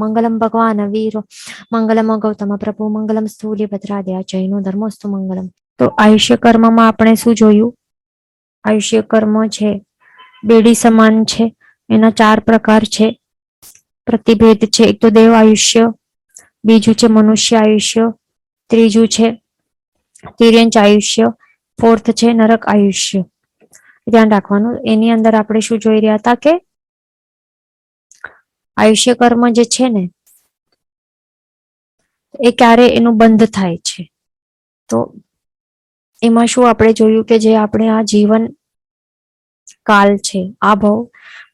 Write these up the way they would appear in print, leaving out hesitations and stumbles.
મંગલમ ભગવાન વીરો મંગલમ ગૌતમ પ્રભુ મંગલમ સ્થૂલિભદ્રાદ્યા જૈનો ધર્મોસ્તુ મંગલમ. તો આયુષ્ય કર્મમાં આપણે શું જોયું? આયુષ્ય કર્મ છે બેડી સમાન છે, એના 4 પ્રકાર છે, પ્રતિભેદ છે. એક તો દેવ આયુષ્ય, બીજું છે મનુષ્ય આયુષ્ય, ત્રીજું છે તિર્યંચ આયુષ્ય, ફોર્થ છે નરક આયુષ્ય. ધ્યાન રાખવાનું. એની અંદર આપણે શું જોઈ રહ્યા હતા કે આયુષ્ય કર્મ જે છે ને એ ક્યારે એનું બંધ થાય છે. તો એમાં શું આપણે જોયું કે જે આપણે આ જીવન કાલ છે, આ ભવ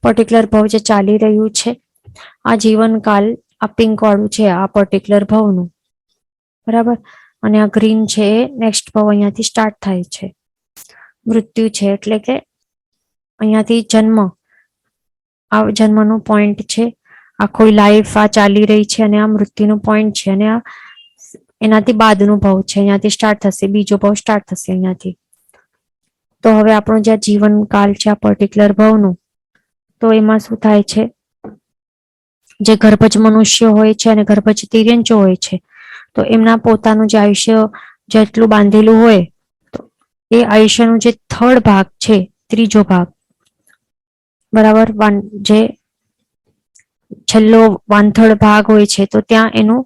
પર્ટિક્યુલર ભવ જે ચાલી રહ્યું છે, આ જીવનકાલ આ પિંક વાળું છે આ પર્ટિક્યુલર ભવનું, બરાબર. અને આ ગ્રીન છે એ નેક્સ્ટ ભવ અહીંયાથી સ્ટાર્ટ થાય છે. મૃત્યુ છે એટલે કે અહીંયાથી જન્મ, આ જન્મનું પોઈન્ટ છે. આખો લાઈફ આ ચાલી રહી છે અને આ મૃત્યુનું પોઈન્ટ છે અને આ એનાથી બાદનું ભવ છે. અહીંયાથી સ્ટાર્ટ થશે, બીજો ભવ સ્ટાર્ટ થશે અહીંયાથી. તો હવે આપણો જે જીવનકાળ છે આ પર્ટિક્યુલર ભવનું, તો એમાં શું થાય છે, જે ગર્ભજ મનુષ્ય હોય છે અને ગર્ભજ તિર્યંચો હોય છે, તો એમના પોતાનું જે આયુષ્ય જેટલું બાંધેલું હોય, તો એ આયુષ્યનું જે થર્ડ ભાગ છે, ત્રીજો ભાગ, બરાબર, જે છેલ્લો 1/3 ભાગ હોય છે, તો ત્યાં એનું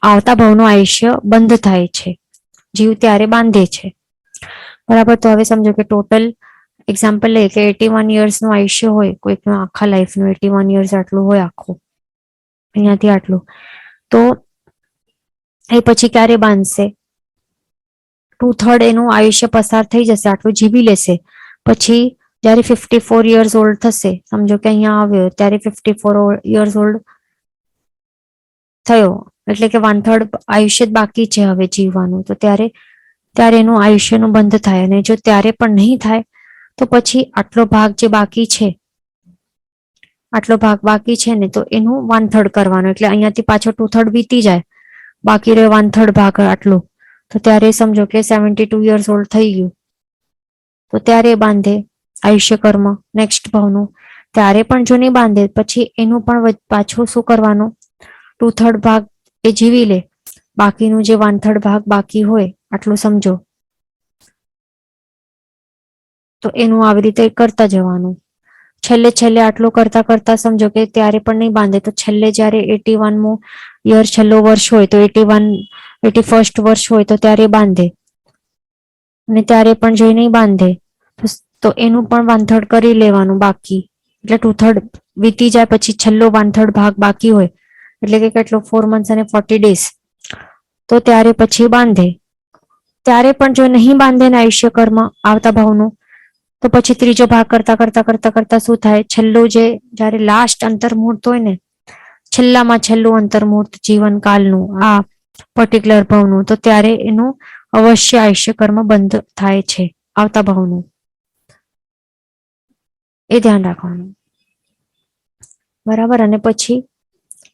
આવતા ભવનું આયુષ્ય બંધ થાય છે. જીવ ત્યારે બાંધે છે, બરાબર. તો હવે સમજો કે ટોટલ એક્ઝામ્પલ લે કે 81 યર્સનું આયુષ્ય હોય કોઈકનું, આખા લાઈફનું 81 યર્સ આટલું હોય આખું, અહીંયાથી આટલું. તો એ પછી ક્યારે બાંધશે? 2/3 એનું આયુષ્ય પસાર થઈ જશે, આટલું જીવી લેશે. પછી જ્યારે 54 યર્સ ઓલ્ડ થશે, સમજો કે અહીંયા આવ્યો ત્યારે 54 યર્સ ઓલ્ડ થયો, એટલે કે 1/3 આયુષ્ય જ બાકી છે હવે જીવવાનું. તો ત્યારે એનું આયુષ્યનું બંધ થાય. અને જો ત્યારે પણ નહીં થાય તો પછી આટલો ભાગ જે બાકી છે, આટલો ભાગ બાકી છે ને, તો એનું 1/3 કરવાનું. એટલે અહીંયાથી પાછો 2/3 વીતી જાય, બાકી રહ્યો 1/3 ભાગ આટલું. તો ત્યારે સમજો કે 72 યર્સ ઓલ્ડ થઈ ગયું, તો ત્યારે બાંધે આયુષ્ય કર્મ નેક્સ્ટ ભાવનું. ત્યારે પણ જો નહીં બાંધે પછી એનું પણ પાછું શું કરવાનું, 2/3 ભાગ એ જીવી લે, બાકીનું જે 1/3 ભાગ બાકી હોય આટલું સમજો, તો એનું આવી રીતે કરતા જવાનું. છેલ્લે આટલું કરતા કરતા સમજો કે ત્યારે પણ નહીં બાંધે, તો છેલ્લે જ્યારે 81મો યર છેલ્લો વર્ષ હોય, તો 81st વર્ષ હોય તો ત્યારે બાંધે. અને ત્યારે પણ જો નહીં બાંધે તો એનું પણ 1/3 કરી લેવાનું બાકી. એટલે 2/3 વીતી જાય પછી છેલ્લો 1/3 ભાગ બાકી હોય, એટલે કે કેટલો 4 months અને 40 days, તો ત્યારે પછી બાંધે. ત્યારે પણ જો નહીં બાંધે ને આયુષ્ય કર્મ આવતા ભાવનું, તો પછી ત્રીજો ભાગ કરતા કરતા કરતા કરતા શું થાય, છેલ્લું જે જ્યારે લાસ્ટ અંતર્મુહૂર્ત હોય ને, છેલ્લામાં છેલ્લું અંતર્મુહૂર્ત જીવનકાળનું આ પર્ટિક્યુલર ભાવનું, તો ત્યારે એનું અવશ્ય આયુષ્ય કર્મ બંધ થાય છે આવતા ભાવનું. એ ધ્યાન રાખવાનું, બરાબર. અને પછી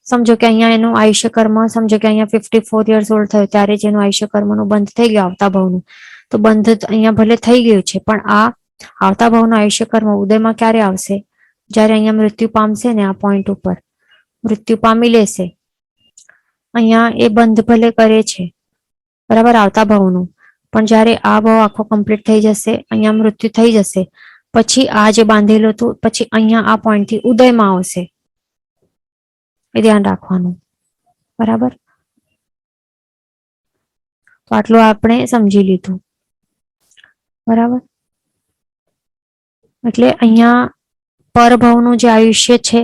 સમજો કે અહીંયા એનું આયુષ્ય કર્મ, સમજો કે અહીંયા 54 યર્સ ઓલ્ડ થયો ત્યારે જ એનું આયુષ્ય કર્મનું બંધ થઈ ગયું આવતા ભાવનું. તો બંધ અહીંયા ભલે થઈ ગયું છે, પણ આ આવતા ભાવનું આયુષ્ય કર્મ ઉદયમાં ક્યારે આવશે? જ્યારે અહીંયા મૃત્યુ પામશે ને, આ પોઈન્ટ ઉપર મૃત્યુ પામી લેશે. અહીંયા એ બંધ ભલે કરે છે, બરાબર, આવતા ભાવનું, પણ જ્યારે આ ભાવ આખો કમ્પ્લીટ થઈ જશે, અહીંયા મૃત્યુ થઈ જશે, પછી આ જે બાંધેલું હતું પછી અહીંયા આ પોઈન્ટથી ઉદયમાં આવશે. એ ધ્યાન રાખવાનું, બરાબર. તો આટલું આપણે સમજી લીધું, બરાબર. એટલે અહીંયા પરભવનું જે આયુષ્ય છે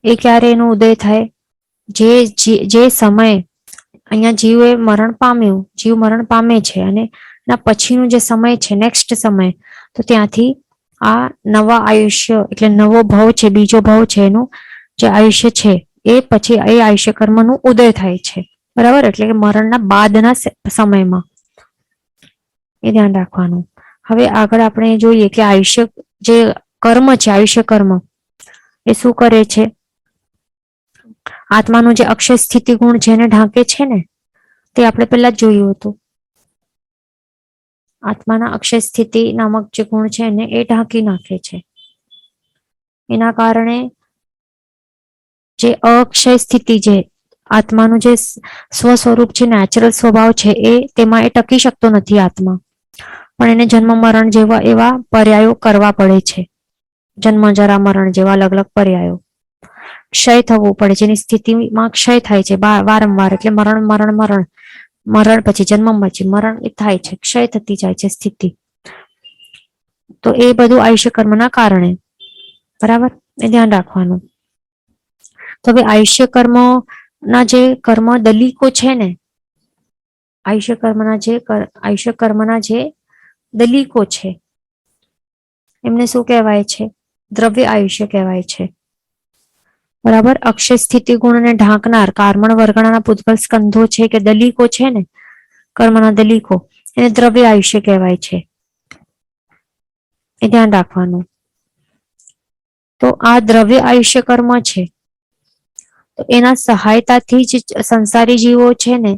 એ ક્યારે એનું ઉદય થાય? જે સમય અહીંયા જીવ મરણ પામ્યું, જીવ મરણ પામે છે અને એના પછીનું જે સમય છે, નેક્સ્ટ સમય, તો ત્યાંથી આ નવા આયુષ્ય એટલે નવો ભવ છે, બીજો ભવ છે, એનું જે આયુષ્ય છે એ પછી એ આયુષ્ય કર્મનું ઉદય થાય છે, બરાબર. એટલે કે મરણના બાદના સમયમાં. એ ધ્યાન રાખવાનું. હવે આગળ આપણે જોઈએ કે આયુષ્ય જે કર્મ છે, આયુષ્ય કર્મ એ શું કરે છે? આત્માનું જે અક્ષય સ્થિતિ ગુણ જેને ઢાંકે છે ને, તે આપણે પહેલા જ જોયું હતું. આત્માના અક્ષય સ્થિતિ નામક જે ગુણ છે એને એ ઢાંકી નાખે છે. એના કારણે જે અક્ષય સ્થિતિ છે, આત્માનું જે સ્વ સ્વરૂપ છે, નેચરલ સ્વભાવ છે, એ તેમાં એ ટકી શકતો નથી આત્મા, પણ એને જન્મ મરણ જેવા એવા પર્યાયો કરવા પડે છે. જન્મ જરા મરણ જેવા અલગ અલગ પર્યાયો, ક્ષય થવું પડે છે, એની સ્થિતિમાં ક્ષય થાય છે વારંવાર, એટલે મરણ મરણ મરણ, મરણ પછી જન્મ પછી મરણ એ થાય છે, ક્ષય થતી જાય છે સ્થિતિ. તો એ બધું આયુષ્ય કર્મના કારણે, બરાબર, એ ધ્યાન રાખવાનું. તો હવે આયુષ્ય કર્મ ના જે કર્મ દલીકો છે ને, આયુષ્ય કર્મના જે દલીકો છે એમને શું કહેવાય છે? દ્રવ્ય આયુષ્ય કહેવાય છે. બરાબર. અક્ષય સ્થિતિ ગુણને ઢાંકનાર કારમણ વર્ગણાના પૂતગલ સ્કંધો છે કે દલીકો છે ને, કર્મના દલીકો, એને દ્રવ્ય આયુષ્ય કહેવાય છે. એ ધ્યાન રાખવાનું. તો આ દ્રવ્ય આયુષ્ય કર્મ છે, તો એના સહાયતાથી જ સંસારી જીવો છે ને,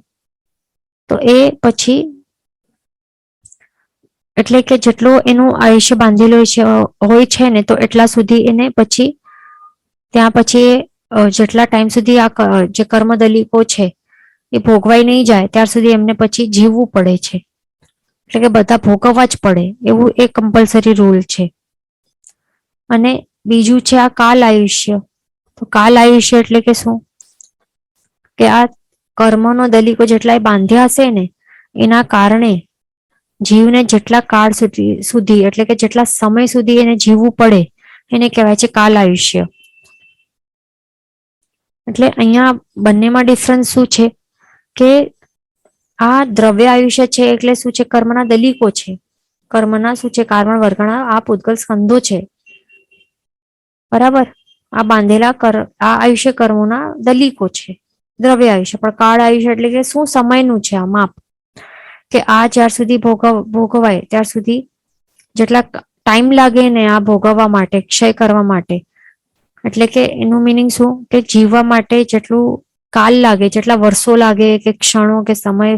તો એ પછી એટલે કે જેટલો એનું આયુષ્ય બાંધેલું હોય છે ને, તો એટલા સુધી એને પછી ત્યાં પછી જેટલા ટાઈમ સુધી આ જે કર્મ દલીકો છે એ ભોગવાઈ નહીં જાય ત્યાર સુધી એમને પછી જીવવું પડે છે. એટલે કે બધા ભોગવવા જ પડે એવું એક કમ્પલસરી રૂલ છે. અને બીજું છે આ કાલ આયુષ્ય. તો કાલ આયુષ્ય એટલે કે શું? કે આ કર્મનો દલીકો જેટલા બાંધ્યા હશે ને, એના કારણે જીવને જેટલા કાળ સુધી એટલે કે જેટલા સમય સુધી એને જીવવું પડે એને કહેવાય છે કાલ આયુષ્ય. એટલે અહીંયા બંનેમાં ડિફરન્સ શું છે કે આ દ્રવ્ય આયુષ્ય છે એટલે શું છે? કર્મના દલીકો છે. કર્મના શું છે? કારમણ વર્ગના આ પૂતગલ સ્કંધો છે. બરાબર. આ બાંધેલા આ આયુષ્ય કર્મોના દલીકો છે, દ્રવ્ય આયુષ્ય. પણ કાળ આયુષ્ય એટલે કે શું? સમયનું છે આ માપ, કે આ જ્યાર સુધી ભોગવાય ત્યાર સુધી જેટલા ટાઈમ લાગે ને આ ભોગવવા માટે, ક્ષય કરવા માટે, એટલે કે એનું મિનિંગ શું? કે જીવવા માટે જેટલું કાલ લાગે, જેટલા વર્ષો લાગે કે ક્ષણો કે સમય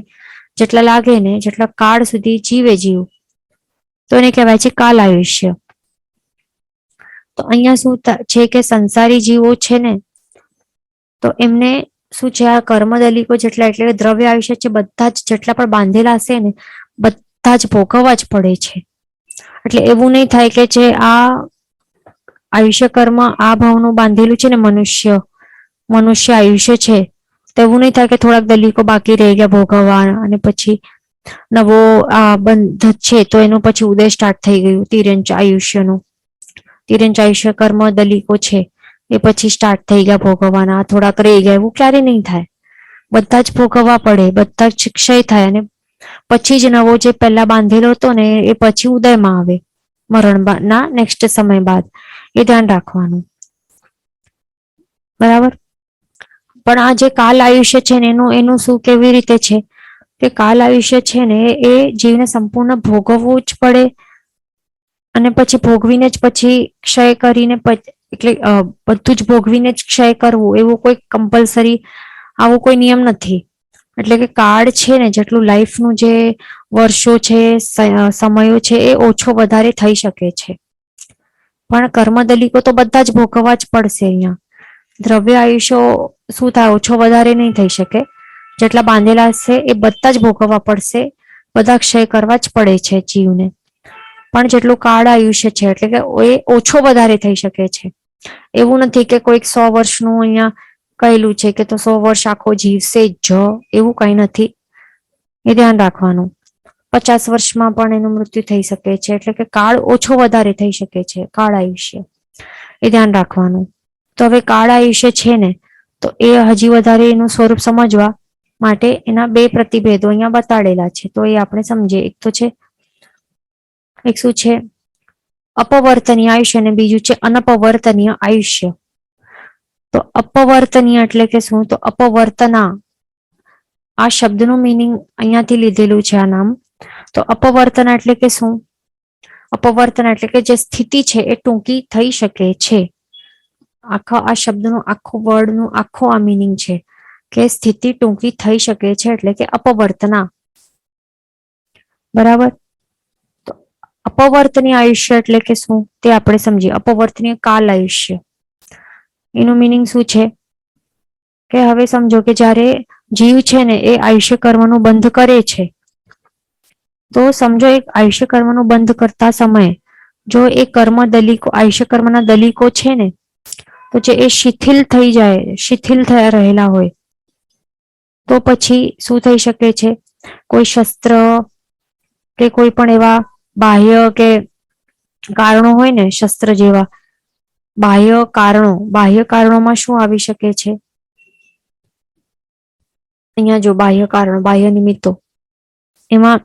જેટલા લાગે ને, જેટલા કાળ સુધી જીવે જીવ, તો એને કહેવાય છે કાલ આયુષ્ય. તો અહીંયા શું છે કે સંસારી જીવો છે ને, તો એમને શું છે આ કર્મ દલીકો જેટલા એટલે કે દ્રવ્ય આયુષ્ય છે, બધા જ જેટલા પણ બાંધેલા હશે ને બધા જ ભોગવવા જ પડે છે. એટલે એવું નહીં થાય કે જે આ આયુષ્ય કર્મ આ ભાવનું બાંધેલું છે ને મનુષ્ય આયુષ્ય છે, તો એવું નહીં થાય કે થોડાક દલીકો બાકી રહી ગયા ભોગવવા અને પછી નવો આ બંધ છે તો એનું પછી ઉદય સ્ટાર્ટ થઈ ગયું તિર્યંચ આયુષ્યનું. તિર્યંચ આયુષ્ય કર્મ દલીકો છે એ પછી સ્ટાર્ટ થઈ ગયા ભોગવવાના, થોડાક રહી ગયા, એવું ક્યારે નહીં થાય. બધા જ ભોગવવા પડે, બધા જ ક્ષય થાય અને પછી જ નવો જે પહેલા બાંધેલો હતો ને એ પછી ઉદયમાં આવે મરણના નેક્સ્ટ સમય બાદ. એ ધ્યાન રાખવાનું. બરાબર. પણ આ જે કાલ આયુષ્ય છે ને એનું શું કેવી રીતે છે કે કાલ આયુષ્ય છે ને એ જીવને સંપૂર્ણ ભોગવવું જ પડે અને પછી ભોગવીને જ પછી ક્ષય કરીને એટલે બધું જ ભોગવીને જ ક્ષય કરવું એવું કોઈ કમ્પલસરી આવો કોઈ નિયમ નથી. એટલે કે કાળ છે ને જેટલું લાઈફનું જે વર્ષો છે, સમયો છે એ ઓછો વધારે થઈ શકે છે. પણ કર્મ દલીકો તો બધા જ ભોગવવા જ પડશે. અહીંયા દ્રવ્ય આયુષ્યો શું થાય? ઓછો વધારે નહીં થઈ શકે. જેટલા બાંધેલા હશે એ બધા જ ભોગવવા પડશે, બધા ક્ષય કરવા જ પડે છે જીવને. પણ જેટલું કાળ આયુષ્ય છે એટલે કે એ ઓછો વધારે થઈ શકે છે. એવું નથી કે કોઈક 100 વર્ષનું અહીંયા કહેલું છે કે તો 100 વર્ષ આખો જીવશે જ, એવું કઈ નથી. એ ધ્યાન રાખવાનું. 50 વર્ષમાં પણ એનું મૃત્યુ થઈ શકે છે. એટલે કે કાળ ઓછો વધારે થઈ શકે છે, કાળ આયુષ્ય. એ ધ્યાન રાખવાનું. તો હવે કાળ આયુષ્ય છે ને, તો એ હજી વધારે એનું સ્વરૂપ સમજવા માટે એના બે પ્રતિભેદો અહીંયા બતાડેલા છે. તો એ આપણે સમજીએ. એક તો છે, એક શું છે અપવર્તનીય આયુષ્ય અને બીજું છે અનપવર્તનીય આયુષ્ય. તો અપવર્તનીય એટલે કે શું? તો અપવર્તના આ શબ્દનું મિનિંગ અહીંયાથી લીધેલું છે આ નામ. તો અપવર્તન એટલે કે શું? અપવર્તન એટલે કે જે સ્થિતિ છે એ ટૂંકી થઈ શકે છે. આખા આ શબ્દનું આખું વર્ડનું આખો આ મિનિંગ છે કે સ્થિતિ ટૂંકી થઈ શકે છે એટલે કે અપવર્તના. બરાબર. તો અપવર્તનીય આયુષ્ય એટલે કે શું તે આપણે સમજીએ. અપવર્તનીય કાલ આયુષ્ય એનું મિનિંગ શું છે કે હવે સમજો કે જ્યારે જીવ છે ને એ આયુષ્ય કર્મનું બંધ કરે છે, તો સમજો એક આયુષ્ય કર્મનું બંધ કરતા સમયે જો એ કર્મ દલિકો આયુષ્ય કર્મના દલિકો છે ને, તો જે એ શિથિલ થઈ જાય, શિથિલ થયા રહેલા હોય, તો પછી શું થઈ શકે છે? કોઈ શસ્ત્ર કે કોઈ પણ એવા બાહ્ય કે કારણો હોય ને, શસ્ત્ર જેવા બાહ્ય કારણોમાં શું આવી શકે છે? અહીંયા જો બાહ્ય કારણો, બાહ્ય નિમિત્તો, એમાં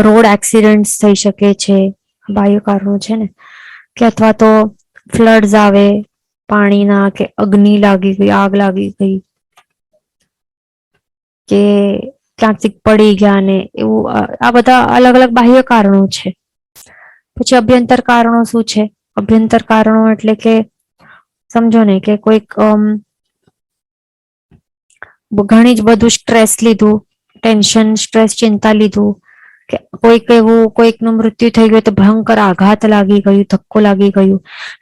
રોડ એક્સિડન્ટ થઈ શકે છે, બાહ્ય કારણો છે ને, કે અથવા તો ફ્લડ્સ આવે પાણીના, કે અગ્નિ લાગી ગઈ, આગ લાગી ગઈ, કે ક્યાંકથી પડી ગયા ને એવું, આ બધા અલગ અલગ બાહ્ય કારણો છે. પછી અભ્યંતર કારણો શું છે? અભ્યંતર કારણો એટલે કે સમજો ને કે કોઈક ઘણી જ બધું સ્ટ્રેસ લીધું, ટેન્શન, સ્ટ્રેસ, ચિંતા લીધું, કે કોઈક એવું કોઈકનું મૃત્યુ થઈ ગયું, તો ભયંકર આઘાત લાગી ગયું, ધક્કો લાગી ગયું,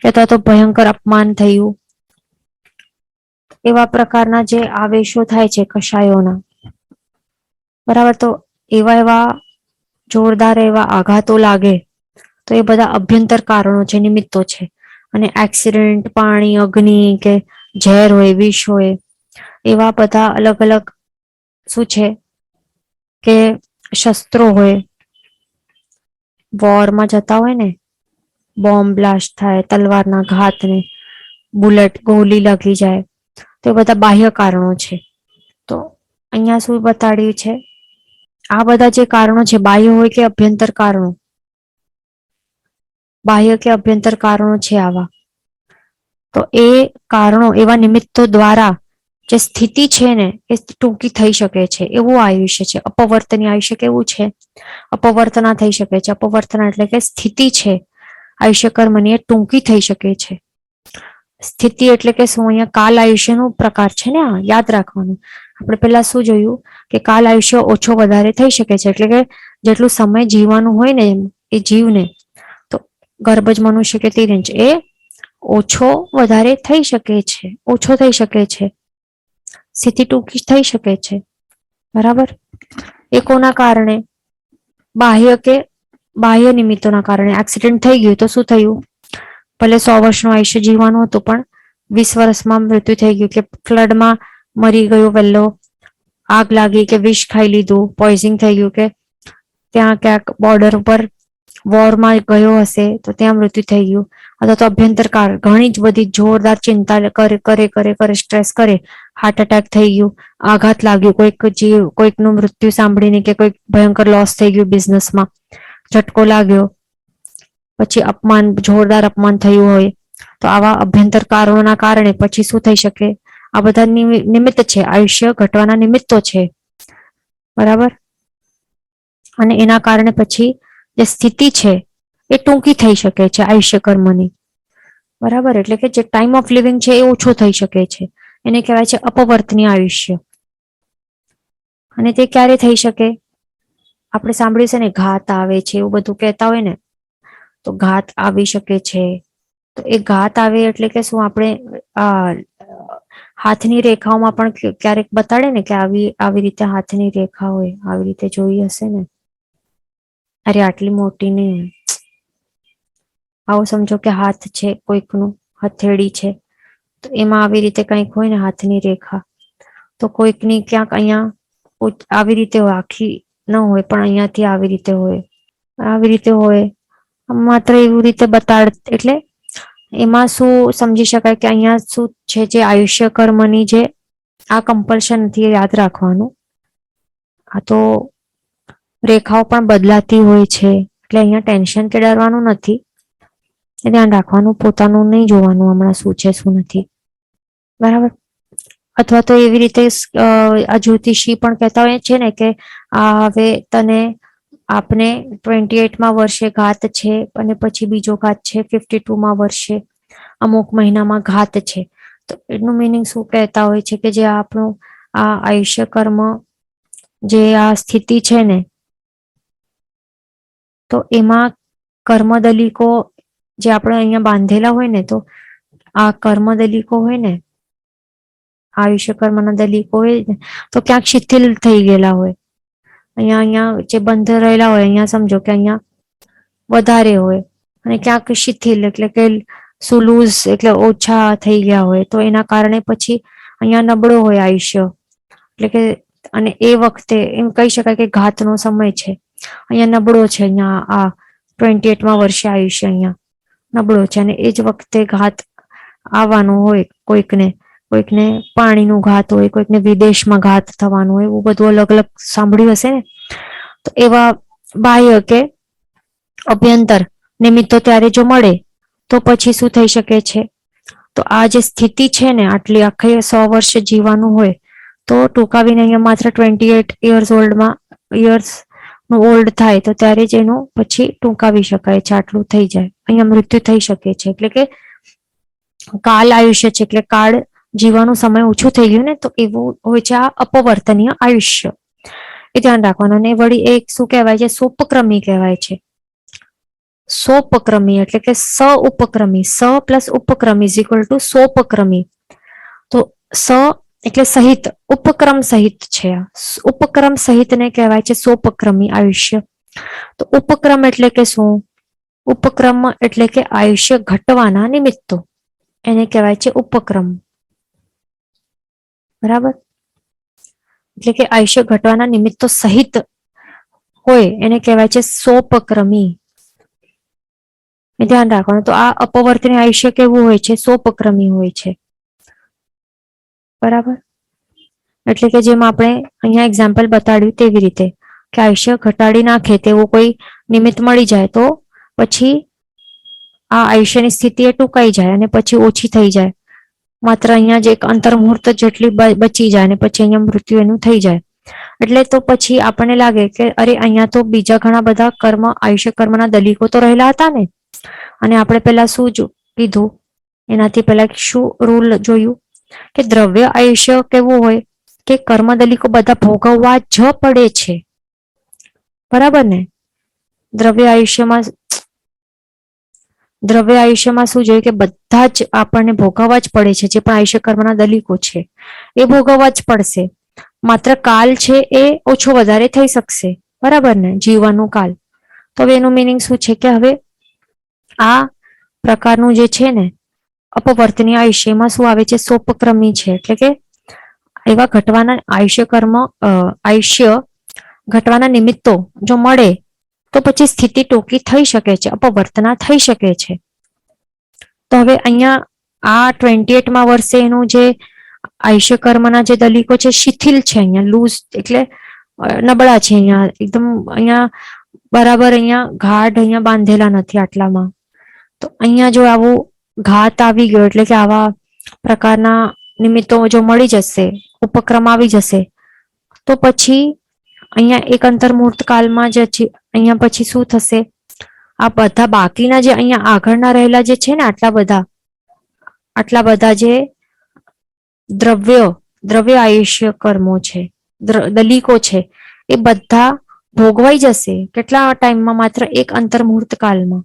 અથવા તો ભયંકર અપમાન થયું, એવા પ્રકારના જે આવેશો થાય છે કશાયોના, બરાબર, તો એવા જોરદાર એવા આઘાતો લાગે, તો એ બધા અભ્યંતર કારણો છે, નિમિત્તો છે. અને એક્સિડન્ટ, પાણી, અગ્નિ, કે ઝેર હોય, વિષ હોય, એવા બધા અલગ અલગ શું છે કે શસ્ત્રો હોય, વોરમાં જતા હોય ને, બોમ્બ બ્લાસ્ટ થાય, તલવારના ઘાત ને, બુલેટ ગોલી લાગી જાય, તો એ બધા બાહ્ય કારણો છે. તો અહીંયા શું બતાડ્યું છે? આ બધા જે કારણો છે, બાહ્ય હોય કે અભ્યંતર કારણો, બાહ્ય કે અભ્યંતર કારણો છે આવા, તો એ કારણો, એવા નિમિત્તો દ્વારા જે સ્થિતિ છે ને એ ટૂંકી થઈ શકે છે, એવું આયુષ્ય છે. અપવર્તનીય આયુષ્ય કેવું છે? અપવર્તના થઈ શકે છે. અપવર્તના એટલે કે સ્થિતિ છે આયુષ્ય કર્મની, એ ટૂંકી થઈ શકે છે. સ્થિતિ એટલે કે શું? અહીંયા કાલ આયુષ્યનો પ્રકાર છે ને, આ યાદ રાખવાનું. આપણે પેલા શું જોયું કે કાલ આયુષ્ય ઓછો વધારે થઈ શકે છે, એટલે કે જેટલું સમય જીવવાનું હોય ને એ જીવને, તો ગર્ભજ મનુષ્ય કે તિર્યંચ, એ ઓછો વધારે થઈ શકે છે, ઓછો થઈ શકે છે, સ્થિતિ ટૂંકી થઈ શકે છે, બરાબર. એ કોના કારણે? બાહ્ય નિમિત્તોના કારણે. એક્સિડન્ટ થઈ ગયું તો શું થયું? ભલે 100 વર્ષનું આયુષ્ય જીવવાનું હતું, પણ 20 વર્ષમાં મૃત્યુ થઈ ગયું, કે ફ્લડમાં મરી ગયો વહેલો, આગ લાગી, કે વિષ ખાઈ લીધું, પોઈઝનિંગ થઈ ગયું, કે ત્યાં ક્યાંક બોર્ડર ઉપર વોરમાં ગયો હશે તો ત્યાં મૃત્યુ થઈ ગયું, અથવા તો અભ્યંતર કારણ ઘણી જ બધી જોરદાર ચિંતા કરે, સ્ટ્રેસ કરે, હાર્ટ એટેક થઈ ગયું, આઘાત લાગ્યું, કોઈકનું મૃત્યુ સાંભળીને, કે કોઈક ભયંકર લોસ થઈ ગયું બિઝનેસમાં, ઝટકો લાગ્યો, પછી જોરદાર અપમાન થયું હોય, તો આવા અભ્યંતર કારણોના કારણે પછી શું થઈ શકે? આ બધા નિમિત્ત છે, આયુષ્ય ઘટવાના નિમિત્તો છે, બરાબર. અને એના કારણે પછી જે સ્થિતિ છે એ ટૂંકી થઈ શકે છે આયુષ્ય કર્મની, બરાબર. એટલે કે જે ટાઈમ ઓફ લિવિંગ છે એ ઓછો થઈ શકે છે, એને કહેવાય છે અપવર્તનીય આયુષ્ય. અને તે ક્યારે થઈ શકે? આપણે સાંભળ્યું છે ને, ઘાત આવે છે, એવું બધું કહેતા હોય ને, તો ઘાત આવી શકે છે. તો એ ઘાત આવે એટલે કે શું? આપણે હાથની રેખાઓમાં પણ ક્યારેક બતાડે ને કે આવી રીતે હાથની રેખા હોય, આવી રીતે જોઈ હશે ને, અરે આટલી મોટી ને, આવું સમજો કે હાથ છે કોઈકનું, હથેળી છે, તો એમાં આવી રીતે કંઈક હોય ને હાથની રેખા, તો કોઈકની ક્યાંક અહીંયા આવી રીતે હોય, આખી ન હોય પણ અહીંયાથી આવી રીતે હોય, આવી રીતે હોય, માત્ર એવી રીતે એટલે એમાં શું સમજી શકાય કે અહીંયા શું છે, જે આયુષ્ય કર્મની જે આ કમ્પલ્શન નથી, યાદ રાખવાનું. આ તો રેખાઓ પણ બદલાતી હોય છે, એટલે અહીંયા ટેન્શન કે ડરવાનું નથી, ધ્યાન રાખવાનું, પોતાનું નહીં જોવાનું હમણાં શું છે શું નથી, બરાબર. અથવા તો એવી રીતે આ જ્યોતિષી પણ કહેતા હોય છે ને કે હવે આપને 28માં વર્ષે ઘાત છે, અને પછી બીજો ઘાત છે 52માં વર્ષે, અમુક મહિનામાં ઘાત છે. તો એનું મિનિંગ શું કહેતા હોય છે કે જે આપણું આ આયુષ્ય કર્મ, જે આ સ્થિતિ છે ને, તો એમાં કર્મદલિકો જે આપણે અહીંયા બાંધેલા હોય ને, તો આ કર્મદલિકો હોય ને, આયુષ્ય કર્મના દલીકો હોય ને તો ક્યાંક શિથિલ થઈ ગયેલા હોય, અહીંયા જે બંધ રહેલા હોય અહીંયા સમજો કે અહીંયા વધારે હોય અને ક્યાંક શિથિલ એટલે કે સુલૂઝ એટલે ઓછા થઈ ગયા હોય, તો એના કારણે પછી અહીંયા નબળો હોય આયુષ્ય, એટલે કે અને એ વખતે એમ કહી શકાય કે ઘાતનો સમય છે, અહીંયા નબળો છે, અહીંયા આ 28મા વર્ષે આયુષ્ય અહીંયા નબળો છે અને એ જ વખતે ઘાત આવવાનું હોય, કોઈકને પાણીનું ઘાત હોય, કોઈકને વિદેશમાં ઘાત થવાનું હોય, એવું બધું અલગ અલગ સાંભળ્યું હશે ને. તો એવા બાહ્ય કે અભ્યંતર નિમિત્તો ત્યારે જો મળે તો પછી શું થઈ શકે છે, તો આ જે સ્થિતિ છે ને આટલી આખે 100 વર્ષ જીવવાનું હોય તો ટૂંકાવીને અહીંયા માત્ર 28 યર્સ નું ઓલ્ડ થાય તો ત્યારે જ એનું પછી ટૂંકાવી શકાય છે, આટલું થઈ જાય, અહીંયા મૃત્યુ થઈ શકે છે. એટલે કે કાલ આયુષ્ય છે, એટલે કાળ જીવવાનું સમય ઓછું થઈ ગયું ને, તો એવું હોય છે આ અપવર્તનીય આયુષ્ય, એ ધ્યાન રાખવાનું. અને વળી એક શું કહેવાય છે, સોપક્રમી કહેવાય છે. સોપક્રમી એટલે કે સ ઉપક્રમી, સ પ્લસ ઉપક્રમી ઇઝ ઇક્વલ ટુ સોપક્રમી. તો સ એટલે સહિત, ઉપક્રમ સહિત છે, ઉપક્રમ સહિત ને કહેવાય છે સોપક્રમી આયુષ્ય. તો ઉપક્રમ એટલે કે શું, ઉપક્રમ એટલે કે આયુષ્ય ઘટવાના નિમિત્તો, એને કહેવાય છે ઉપક્રમ, બરાબર. એટલે કે આયુષ્ય ઘટવાના નિમિત્તો સહિત હોય એને કહેવાય છે સોપક્રમી, ધ્યાન રાખવાનું. તો આ અપવર્તનીય આયુષ્ય કેવું હોય છે, સોપક્રમી હોય છે, બરાબર. એટલે કે જેમ આપણે અહીંયા એક્ઝામ્પલ બતાડ્યું તેવી રીતે કે આયુષ્ય ઘટાડી નાખે તેવું કોઈ નિમિત્ત મળી જાય તો પછી આ આયુષ્યની સ્થિતિ એ ટૂંકાઈ જાય અને પછી ઓછી થઈ જાય, માત્ર અહીંયા જ એક અંતર્મુહૂર્ત જેટલી બચી જાય અને પછી અહીંયા મૃત્યુ એનું થઈ જાય. એટલે તો પછી આપણને લાગે કે અરે અહીંયા તો બીજા ઘણા બધા કર્મ, આયુષ્ય કર્મના દલીકો તો રહેલા હતા ને, અને આપણે પેલા શું કીધું, એનાથી પેલા શું રૂલ જોયું કે દ્રવ્ય આયુષ્ય કેવું હોય કે કર્મ દલીકો બધા ભોગવવા જ પડે છે, બરાબર ને. દ્રવ્ય આયુષ્યમાં શું જોયું કે બધા જ આપણને ભોગવવા જ પડે છે, જે પણ આયુષ્ય કર્મના દલીકો છે એ ભોગવવા જ પડશે, માત્ર કાલ છે એ ઓછો વધારે થઈ શકશે, બરાબર ને, જીવવાનું કાલ. તો હવે એનું મિનિંગ શું છે કે હવે આ પ્રકારનું જે છે ને અપવર્તનીય આયુષ્યમાં શું આવે છે, સોપક્રમી છે. એટલે કે એવા ઘટવાના આયુષ્ય ઘટવાના નિમિત્તો જો મળે તો પછી સ્થિતિ ટૂંકી થઈ શકે છે, અપવર્તના થઈ શકે છે. તો હવે અહીંયા આ 28મા વર્ષે એનું જે આયુષ્ય કર્મના જે દલીકો છે શિથિલ છે, અહીંયા લૂઝ એટલે નબળા છે, અહીંયા એકદમ અહીંયા બરાબર અહીંયા ગાઢ અહીંયા બાંધેલા નથી આટલામાં. તો અહીંયા જો આવું ઘાત આવી ગયો એટલે કે આવા પ્રકારના નિમિત્તો જો મળી જશે, ઉપક્રમ આવી જશે, તો પછી અહીંયા એક અંતર્મુહૂર્ત કાળમાં જ અહીંયા પછી શું થશે, આ બધા બાકીના જે અહીંયા આગળના રહેલા જે છે ને આટલા બધા જે દ્રવ્ય આયુષ્ય કર્મો છે, દલીકો છે, એ બધા ભોગવાઈ જશે. કેટલા ટાઈમમાં, માત્ર એક અંતર્મુહૂર્ત કાળમાં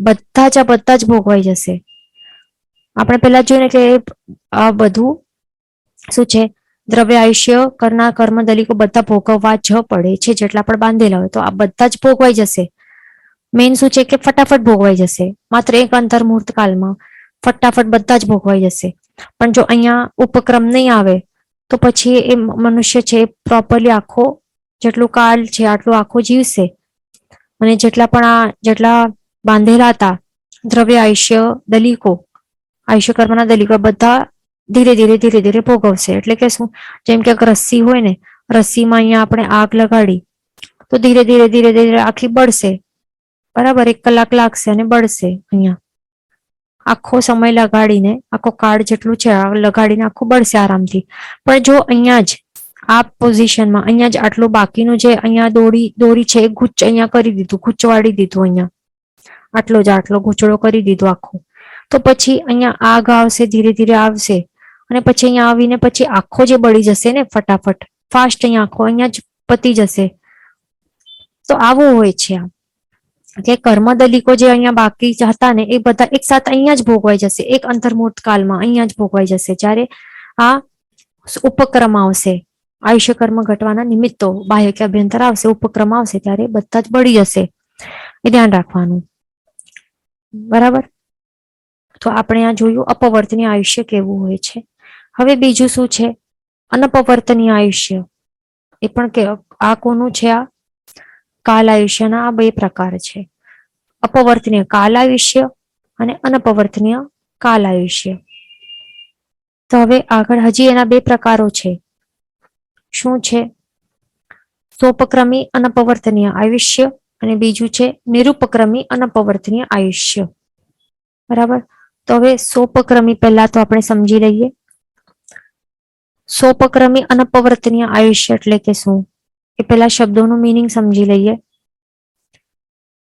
બધા જ ભોગવાઈ જશે. આપણે પેલા જોયું ને કે આ બધું શું છે, દ્રવ્ય આયુષ્ય કરનાર કર્મ દલીકો બધા ભોગવવા જ પડે છે, જેટલા પણ બાંધેલા હોય તો આ બધા જ ભોગવાઈ જશે. મેઇન શું છે કે ફટાફટ ભોગવાઈ જશે, માત્ર એક અંતર્મુહૂર્ત કાળમાં ફટાફટ બધા જ ભોગવાઈ જશે. પણ જો અહીંયા ઉપક્રમ નહીં આવે તો પછી એ મનુષ્ય છે પ્રોપરલી આખો જેટલું કાળ છે આટલું આખો જીવશે, અને જેટલા બાંધેલા હતા દ્રવ્ય આયુષ્ય કર્મના દલીકો બધા ધીરે ધીરે ભોગવશે. એટલે કે શું, જેમ કે રસ્સી હોય ને, રસ્સીમાં અહીંયા આપણે આગ લગાડી તો ધીરે ધીરે આખી બળશે, બરાબર, 1 કલાક લાગશે અને બળશે. અહીંયા આખો સમય લગાડીને, આખો કાળ જેટલું છે લગાડીને આખું બળશે આરામથી. પણ જો અહીંયા જ આ પોઝિશનમાં અહીંયા જ આટલું બાકીનું જે અહીંયા દોરી છે એ અહીંયા કરી દીધું, ગૂંચવાડી દીધું, અહીંયા આટલો ગૂંચળો કરી દીધો આખો, તો પછી અહીંયા આગ આવશે, ધીરે ધીરે આવશે અને પછી અહીંયા આવીને પછી આખો જે બળી જશે ને ફટાફટ ફાસ્ટ, અહીંયા આખો અહીંયા જ પતી જશે. તો આવું હોય છે આ. કે કર્મદલિકો જે અહીંયા બાકી હતા ને એ બધા એક સાથે અહીંયા જ ભોગવાઈ જશે, એક અંતર્મુહૂર્ત કાળમાં અહીંયા જ ભોગવાઈ જશે. જ્યારે આ ઉપક્રમ આવશે, આયુષ્ય કર્મ ઘટવાના નિમિત્તો બાહ્ય કે અભ્યંતર આવશે, ઉપક્રમ આવશે ત્યારે બધા જ બળી જશે. એ ધ્યાન રાખવાનું. બરાબર. તો આપણે આ જોયું અપવર્તનીય આયુષ્ય કેવું હોય છે. હવે બીજું શું છે? અનપવર્તનીય આયુષ્ય. એ પણ કે આ કોનું છે? આ કાલ આયુષ્યના આ બે પ્રકાર છે. અપવર્તનીય કાલ આયુષ્ય અને અનપવર્તનીય કાલ આયુષ્ય. તો હવે આગળ હજી એના બે પ્રકારો છે. શું છે? સોપક્રમી અનપવર્તનીય આયુષ્ય અને બીજું છે નિરુપક્રમી અનપવર્તનીય આયુષ્ય. બરાબર. તો હવે સોપક્રમી પહેલા તો આપણે સમજી લઈએ. સોપક્રમી અનપવર્તનીય આયુષ્ય એટલે કે શું? એ પેલા શબ્દોનું મીનિંગ સમજી લઈએ.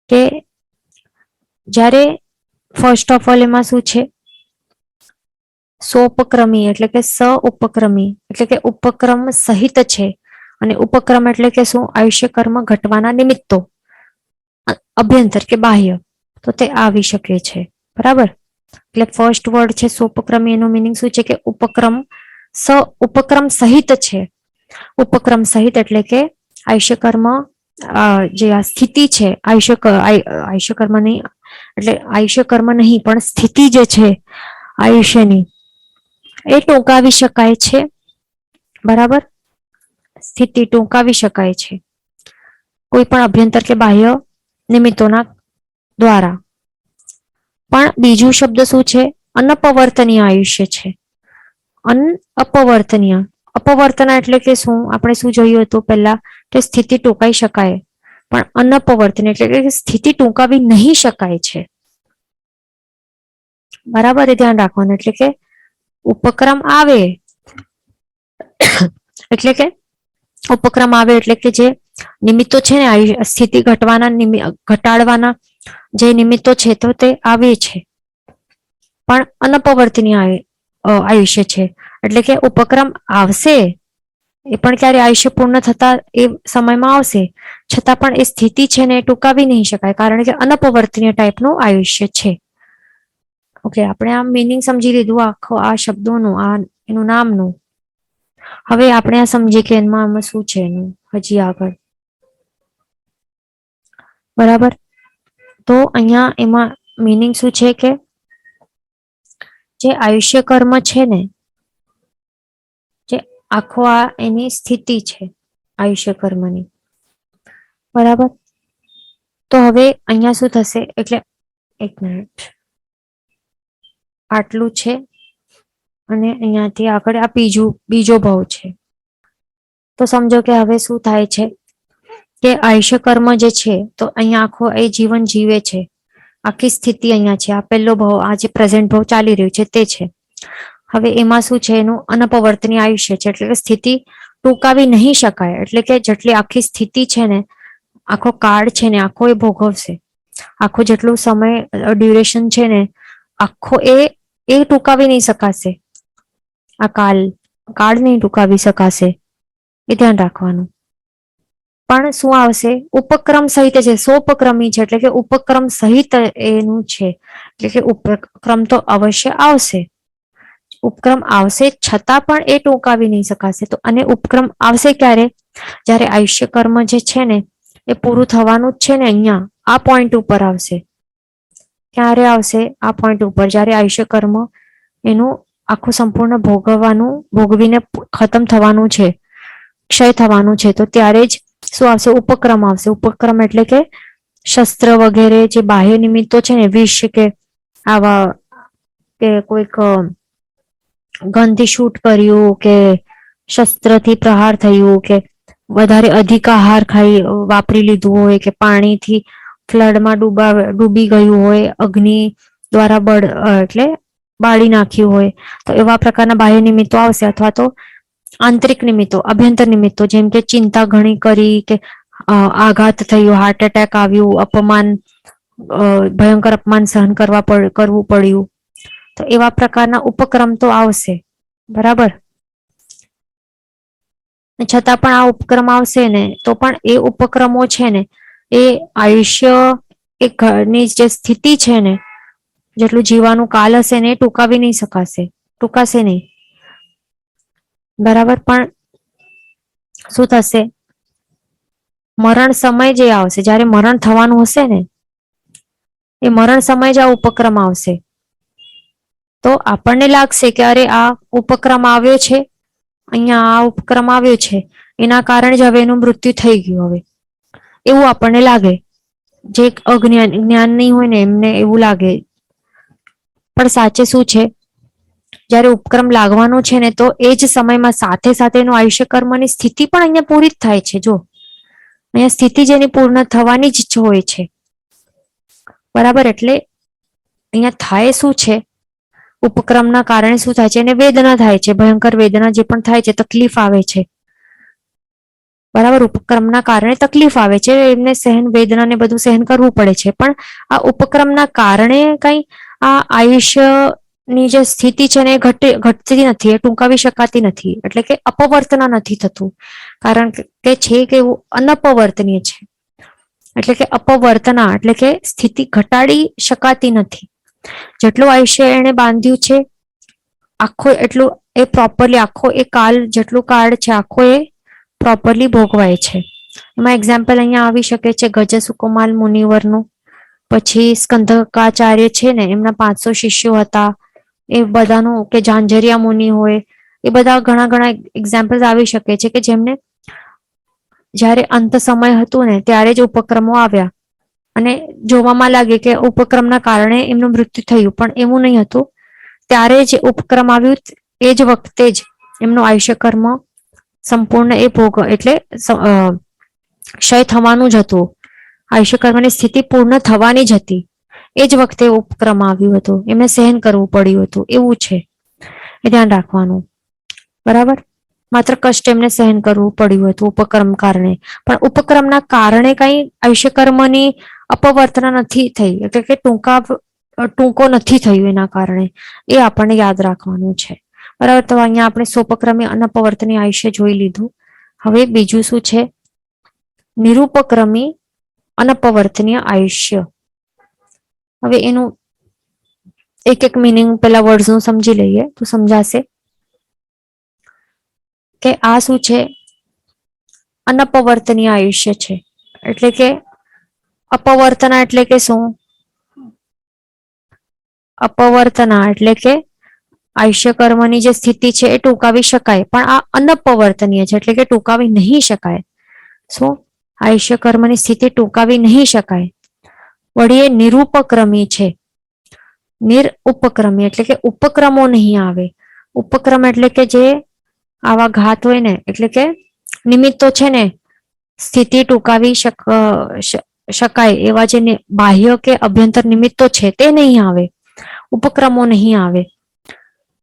કે જ્યારે ફર્સ્ટ ઓફ ઓલ એમાં શું છે? સોપક્રમી એટલે કે સ ઉપક્રમી એટલે કે ઉપક્રમ સહિત છે. અને ઉપક્રમ એટલે કે શું? આયુષ્ય કર્મ ઘટવાના નિમિત્તો અભ્યંતર કે બાહ્ય, તો તે આવી શકે છે. બરાબર. એટલે ફર્સ્ટ વર્ડ છે સોપક્રમી, એનો મીનિંગ શું છે? કે ઉપક્રમ ઉપક્રમ સહિત છે. ઉપક્રમ સહિત એટલે કે આયુષ્ય કર્મ જે આ સ્થિતિ છે, આયુષ્ય કર્મ નહીં એટલે આયુષ્ય કર્મ નહીં પણ સ્થિતિ જે છે આયુષ્યની એ ટૂંકાવી શકાય છે. બરાબર. સ્થિતિ ટૂંકાવી શકાય છે કોઈ પણ અભ્યંતર કે બાહ્ય નિમિત્તોના દ્વારા. પણ બીજું શબ્દ શું છે? અનપવર્તનીય આયુષ્ય છે. અપવર્તનીય. અપવર્તન એટલે કે શું? આપણે શું જોયું હતું પહેલા? કે સ્થિતિ ટૂંકાઈ શકાય, પણ અનપવર્તન એટલે કે સ્થિતિ ટૂંકાવી નહીં શકાય છે. બરાબર. એ ધ્યાન રાખવાનું. એટલે કે ઉપક્રમ આવે એટલે કે ઉપક્રમ આવે એટલે કે જે નિમિત્તો છે ને સ્થિતિ ઘટાડવાના જે નિમિત્તો છે તો તે આવે છે, પણ અનપવર્તનીય આયુષ્ય છે. એટલે કે ઉપક્રમ આવશે એ પણ ક્યારે આયુષ્ય પૂર્ણ થતા એ સમયમાં આવશે, છતાં પણ એ સ્થિતિ છે ને એ ટૂંકાવી નહીં શકાય, કારણ કે અનપવર્તનીય ટાઈપનું આયુષ્ય છે. ઓકે. આપણે આ મીનિંગ સમજી લીધું આખો આ શબ્દોનું, આ એનું નામનું. હવે આપણે આ સમજીએ કે એમાં શું છે એનું હજી આગળ. બરાબર. તો અહીંયા એમાં મીનિંગ શું છે? કે જે આયુષ્ય કર્મ છે ને, જે આખો આ એની સ્થિતિ છે આયુષ્ય કર્મની. બરાબર. તો હવે અહીંયા શું થશે? એટલે એક મિનિટ, આટલું છે અને અહીંયાથી આગળ આ બીજો ભાવ છે. તો સમજો કે હવે શું થાય છે કે આયુષ્ય કર્મ જે છે તો અહીંયા આખો એ જીવન જીવે છે, આખી સ્થિતિ અહીંયા છે. આ પહેલો ભાવ, આ જે પ્રેઝન્ટ ભાવ ચાલી રહ્યું છે તે છે. હવે એમાં શું છે? એનું અનપવર્તનીય આયુષ્ય છે એટલે કે સ્થિતિ ટૂંકાવી નહીં શકાય. એટલે કે જેટલી આખી સ્થિતિ છે ને, આખો કાળ છે ને, આખો એ ભોગવશે. આખો જેટલો સમય ડ્યુરેશન છે ને, આખો એ ટૂંકાવી નહીં શકાશે. આ કાળ નહીં ટૂંકાવી શકાશે. એ ધ્યાન રાખવાનું. પણ શું આવશે? ઉપક્રમ સહિત છે. સોપક્રમી છે એટલે કે ઉપક્રમ સહિત એનું છે. એટલે કે ઉપક્રમ તો અવશ્ય આવશે. ઉપક્રમ આવશે છતાં પણ એ ટૂંકાવી નહીં શકાશે. તો અને ઉપક્રમ આવશે ક્યારે? જ્યારે આયુષ્ય કર્મ જે છે ને એ પૂરું થવાનું જ છે ને, અહીંયા આ પોઈન્ટ ઉપર આવશે. ક્યારે આવશે? આ પોઈન્ટ ઉપર, જ્યારે આયુષ્ય કર્મ એનું આખું સંપૂર્ણ ભોગવીને ખતમ થવાનું છે, ક્ષય થવાનું છે. તો ત્યારે જ શું આવશે? ઉપક્રમ આવશે. ઉપક્રમ એટલે કે શસ્ત્ર વગેરે જે બાહ્ય નિમિત્તો છે ને, વિષ કે આવા કે કોઈક ગનથી શૂટ કર્યું કે શસ્ત્રથી પ્રહાર થયું કે વધારે અધિક આહાર વાપરી લીધું હોય કે પાણીથી ફ્લડમાં ડૂબી ગયું હોય, અગ્નિ દ્વારા એટલે બાળી નાખ્યું હોય, તો એવા પ્રકારના બાહ્ય નિમિત્તો આવશે. અથવા તો આંતરિક નિમિત્તો, અભ્યંતર નિમિત્તો, જેમ કે ચિંતા ઘણી કરી કે આઘાત થયો, હાર્ટ એટેક આવ્યું, અપમાન, ભયંકર અપમાન સહન કરવું પડ્યું, તો એવા પ્રકારના ઉપક્રમ તો આવશે. બરાબર. છતાં પણ આ ઉપક્રમ આવશે ને, તો પણ એ ઉપક્રમો છે ને એ આયુષ્ય એ ઘરની જે સ્થિતિ છે ને, જેટલું જીવવાનું કાલ હશે ને એ ટૂંકાવી નહીં ટૂંકાશે નહીં. બરાબર. પણ શું થશે? મરણ સમય જે આવશે, જ્યારે મરણ થવાનું હશે ને, એ મરણ સમય જ આ ઉપક્રમ આવશે. તો આપણને લાગશે કે અરે આ ઉપક્રમ આવ્યો છે, અહીંયા આ ઉપક્રમ આવ્યો છે, એના કારણે જ હવે એનું મૃત્યુ થઈ ગયું. હવે એવું આપણને લાગે. જે જ્ઞાન નહીં હોય ને એમને એવું લાગે. પણ સાચે શું છે? જ્યારે ઉપક્રમ લાગવાનો છે ને, તો એ જ સમયમાં સાથે સાથે એનું આયુષ્ય કર્મની સ્થિતિ પણ અહીંયા પૂરી જ થાય છે. જો અહીંયા સ્થિતિ જેની પૂર્ણ થવાની જ હોય છે. બરાબર. એટલે અહીંયા થાય શું છે? ઉપક્રમના કારણે શું થાય છે? એને વેદના થાય છે, ભયંકર વેદના જે પણ થાય છે, તકલીફ આવે છે. બરાબર. ઉપક્રમના કારણે તકલીફ આવે છે, એમને વેદના ને બધું સહન કરવું પડે છે. પણ આ ઉપક્રમના કારણે કઈ આ આયુષ્યની જે સ્થિતિ છે ને એ ઘટતી નથી, એ ટૂંકાવી શકાતી નથી. એટલે કે અપવર્તના નથી થતું, કારણ કે છે કે એવું અનપવર્તનીય છે. એટલે કે અપવર્તના એટલે કે સ્થિતિ ઘટાડી શકાતી નથી. જેટલું આયુષ્ય એને બાંધ્યું છે આખો, એટલું એ પ્રોપરલી આખો એ કાળ, જેટલું કાળ છે આખો એ પ્રોપરલી ભોગવાય છે. એમાં એક્ઝામ્પલ અહીંયા આવી શકે છે ગજસુકુમાલ મુનિવરનું. પછી સ્કંધકાચાર્ય છે ને, એમના 500 શિષ્યો હતા. એ બધાનું, કે ઝાંઝરિયા મુનિ હોય, એ બધા ઘણા ઘણા એક્ઝામ્પલ્સ આવી શકે છે કે જેમને જ્યારે અંત સમય હતું ને ત્યારે જ ઉપક્રમો આવ્યા અને જોવામાં લાગે કે ઉપક્રમના કારણે એમનું મૃત્યુ થયું. પણ એવું નહીં હતું. ત્યારે જ ઉપક્રમ આવ્યું, એ જ વખતે જ એમનું આયુષ્ય કર્મ સંપૂર્ણ એ ભોગ એટલે ક્ષય થવાનું જ હતું. આયુષ્ય કર્મની સ્થિતિ પૂર્ણ થવાની જ હતી. એ જ વખતે ઉપક્રમ આવ્યું હતું, એમને સહન કરવું પડ્યું હતું. એવું છે, એ ધ્યાન રાખવાનું. બરાબર. માત્ર કષ્ટ એમને સહન કરવું પડ્યું હતું ઉપક્રમ કારણે. પણ ઉપક્રમના કારણે કઈ આયુષ્ય કર્મની અપવર્તના નથી થઈ, એટલે કે ટૂંકો નથી થયું એના કારણે. એ આપણને યાદ રાખવાનું છે. બરાબર. તો અહીંયા આપણે સોપક્રમી અનપવર્તનીય આયુષ્ય જોઈ લીધું. હવે બીજું શું છે? નિરૂપક્રમી અનપવર્તનીય આયુષ્ય. હવે એનું એક એક મિનિંગ પેલા વર્ડ્સનું સમજી લઈએ તો સમજાશે કે આ શું છે. અનપવર્તનીય આયુષ્ય છે એટલે કે અપવર્તના એટલે કે શું? અપવર્તના એટલે કે આયુષ્ય કર્મની જે સ્થિતિ છે એ ટૂંકાવી શકાય, પણ આ અનપવર્તનીય છે એટલે કે ટૂંકાવી નહીં શકાય. શું? આયુષ્ય કર્મની સ્થિતિ ટૂંકાવી નહીં શકાય. વળી એ નિરૂપક્રમી છે. નિરઉપક્રમી એટલે કે ઉપક્રમો નહીં આવે. ઉપક્રમ એટલે કે જે આવા ઘાત હોય ને, એટલે કે નિમિત્તો છે ને, સ્થિતિ ટૂંકાવી શકાય એવા જે બાહ્ય કે અભ્યંતર નિમિત્તો છે તે નહીં આવે, ઉપક્રમો નહીં આવે.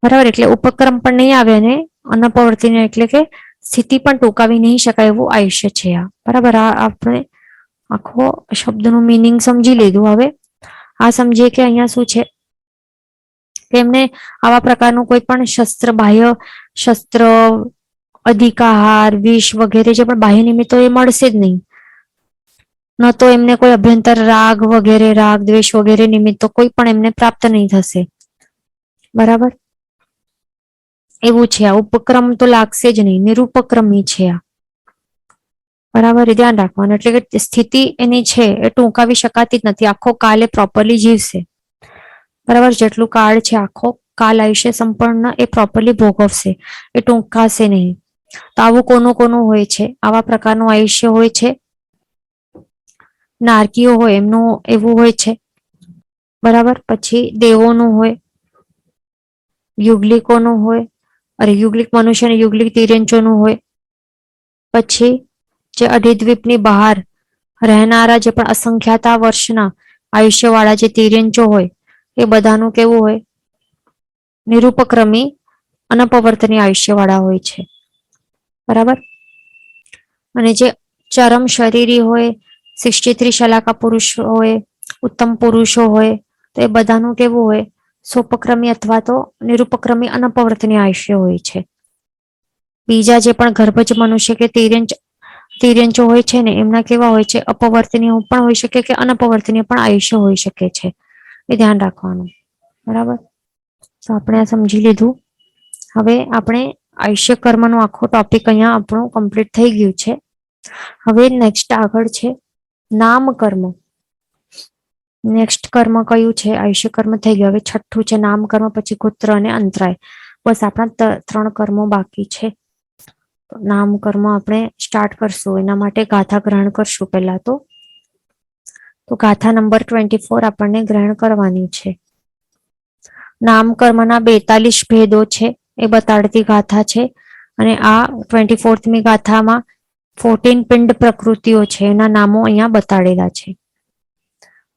બરાબર. એટલે ઉપક્રમ પણ નહીં આવે અને અનપવર્તનીય એટલે કે સ્થિતિ પણ ટૂંકાવી નહીં શકાય એવું આયુષ્ય છે આ. બરાબર. આ આપણે આખો શબ્દનું મિનિંગ સમજી લીધું. હવે આ સમજીએ કે અહીંયા શું છે કે એમને આવા પ્રકારનું કોઈ પણ શસ્ત્ર, બાહ્ય શસ્ત્ર, અધિકાહાર, વિષ વગેરે જે પણ બાહ્ય નિમિત્તો એ મળશે જ નહીં. ન તો એમને કોઈ અભ્યંતર રાગ વગેરે, રાગ દ્વેષ વગેરે નિમિત્તો કોઈ પણ એમને પ્રાપ્ત નહીં થશે. બરાબર. એવું છે. આ ઉપક્રમ તો લાગશે જ નહીં, નિરૂપક્રમી છે આ. બરાબર. એ ધ્યાન રાખવાનું. એટલે કે સ્થિતિ એની છે એ ટૂંકાવી શકાતી જ નથી. આખો કાલે પ્રોપરલી જીવશે. બરાબર. જેટલું કાળ છે આખો કાલ આયુષ્ય સંપૂર્ણ એ પ્રોપરલી ભોગવશે, એ ટૂંકાશે નહીં. તો આવું કોનું કોનું હોય છે? આવા પ્રકારનું આયુષ્ય હોય છે નારકીઓ હોય એમનું એવું હોય છે. બરાબર. પછી દેવોનું હોય, યુગલિકોનું હોય, યુગલિક મનુષ્ય અને યુગલિક તિર્યંચોનું હોય. પછી જે અધિદ્વીપની બહાર રહેનારા જે પણ અસંખ્યાતા વર્ષના આયુષ્યવાળા જે તિર્યંચો હોય એ બધાનું કેવું હોય? નિરૂપક્રમી અનપવર્તનીય આયુષ્યવાળા હોય છે. બરાબર. અને જે ચરમ શરીરી હોય, 63 શલાકા પુરુષ હોય, ઉત્તમ પુરુષો હોય, તો એ બધાનું કેવું હોય? સોપક્રમી અથવા તો નિરૂપક્રમી અનપવર્તનીય આયુષ્ય હોય છે. બીજા જે પણ ગર્ભજ મનુષ્ય કે તિર્યંચ તિર્યંચો હોય છે ને એમના કેવા હોય છે, અપવર્તનીય પણ હોઈ શકે કે અનપવર્તનીય પણ આયુષ્ય હોઈ શકે છે, એ ધ્યાન રાખવાનું. બરાબર, તો આપણે આ સમજી લીધું. હવે આપણે આયુષ્ય કર્મનો આખો ટોપિક અહીંયા આપણું કમ્પ્લીટ થઈ ગયું છે. હવે નેક્સ્ટ આગળ છે નામ કર્મ. નેક્સ્ટ કર્મ કયું છે? આયુષ્ય કર્મ થઈ ગયું. હવે છઠ્ઠું છે નામ કર્મ, પછી ગોત્ર અને અંતરાય. બસ આપણા 3 કર્મો બાકી છે. નામ કર્મ આપણે સ્ટાર્ટ કરશું, એના માટે ગાથા ગ્રહણ કરશું પહેલા તો. ગાથા નંબર 24 આપણને ગ્રહણ કરવાની છે. નામ કર્મના 42 ભેદો છે એ બતાડતી ગાથા છે. અને આ 24મી ગાથામાં 14 પિંડ પ્રકૃતિઓ છે, એના નામો અહીંયા બતાડેલા છે.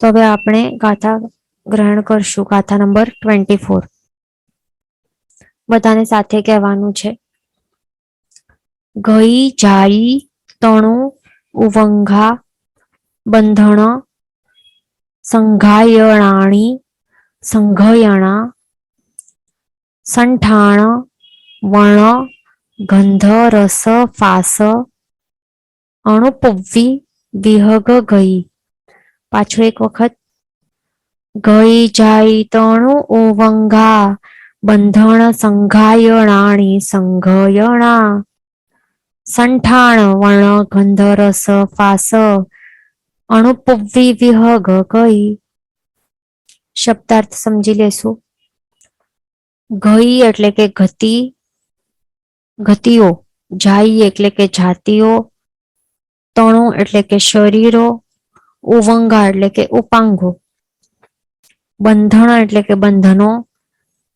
તો હવે આપણે ગાથા ગ્રહણ કરશું. ગાથા નંબર 24 બધાને સાથે કહેવાનું છે. ગઈ જાઈ તણુ ઉવંઘા બંધણ સંઘાયણાણી સંઘયણા સંઠાણ વણ ગંધ રસ ફાસ અણુપવ્વી વિહગ ગઈ. પાછું એક વખત. ગઈ જાય તણુ ઉવંઘા બંધણ સંઘાયણાણી સંઘયણા સંઠાણ વણ ગંધ રસ ફાસ અણુપવ્વી વિહગ ગઈ. શબ્દાર્થ સમજી લેશું. ગઈ એટલે કે ગતિ, ગતિઓ. જાય એટલે કે જાતિઓ. તણુ એટલે કે શરીરો. ઉવંગા એટલે કે ઉપાંગો. બંધણ એટલે કે બંધનો.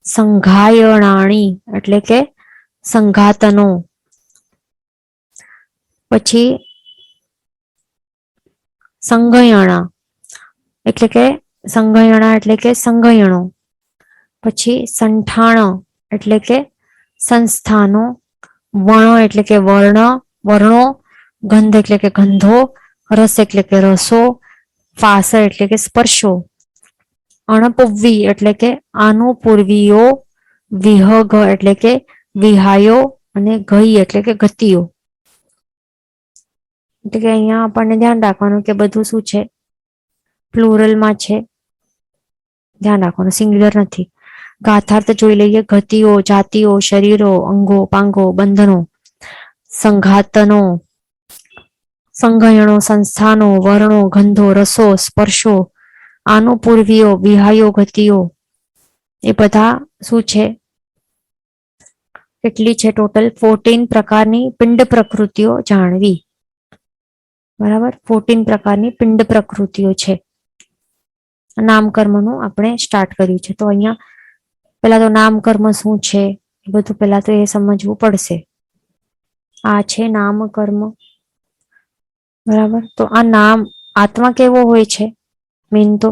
સંઘાયણાણી એટલે કે સંઘાતનો. પછી સંઘયણા એટલે કે સંઘયણા એટલે કે સંઘયણો. પછી સંઠાણ એટલે કે સંસ્થાનો. વણો એટલે કે વર્ણો. ગંધ એટલે કે ગંધો. રસ એટલે કે રસો. ફાસ એટલે કે સ્પર્શો. અણપવ્વી એટલે કે આનુપૂર્વીઓ. વિહગ એટલે કે વિહાયો. અને ગઈ એટલે કે ગતિઓ. એટલે કે અહીંયા આપણને ધ્યાન રાખવાનું કે બધું શું છે, પ્લુરલમાં છે. ધ્યાન રાખવાનું, સિંગ્યુલર નથી. ગાથાર્થ જોઈ લઈએ. ગતિઓ, જાતિઓ, શરીરો, અંગો, પાંગો, બંધનો, સંઘાતનો, સંઘયણો, સંસ્થાનો, વર્ણો, ગંધો, રસો, સ્પર્શો, આનુપૂર્વીઓ, વિહાયો, ગતિઓ. એ બધા શું છે? કેટલી છે ટોટલ? 14 પ્રકારની પિંડ પ્રકૃતિઓ જાણવી. બરાબર, 14 પ્રકારની પિંડ પ્રકૃતિઓ છે. નામકર્મનું આપણે સ્ટાર્ટ કર્યું છે. તો અહીંયા પેલા તો નામકર્મ શું છે એ બધું પેલા તો એ સમજવું પડશે. આ છે નામકર્મ. બરાબર, તો આ નામ આત્મા કેવો હોય છે? મેન તો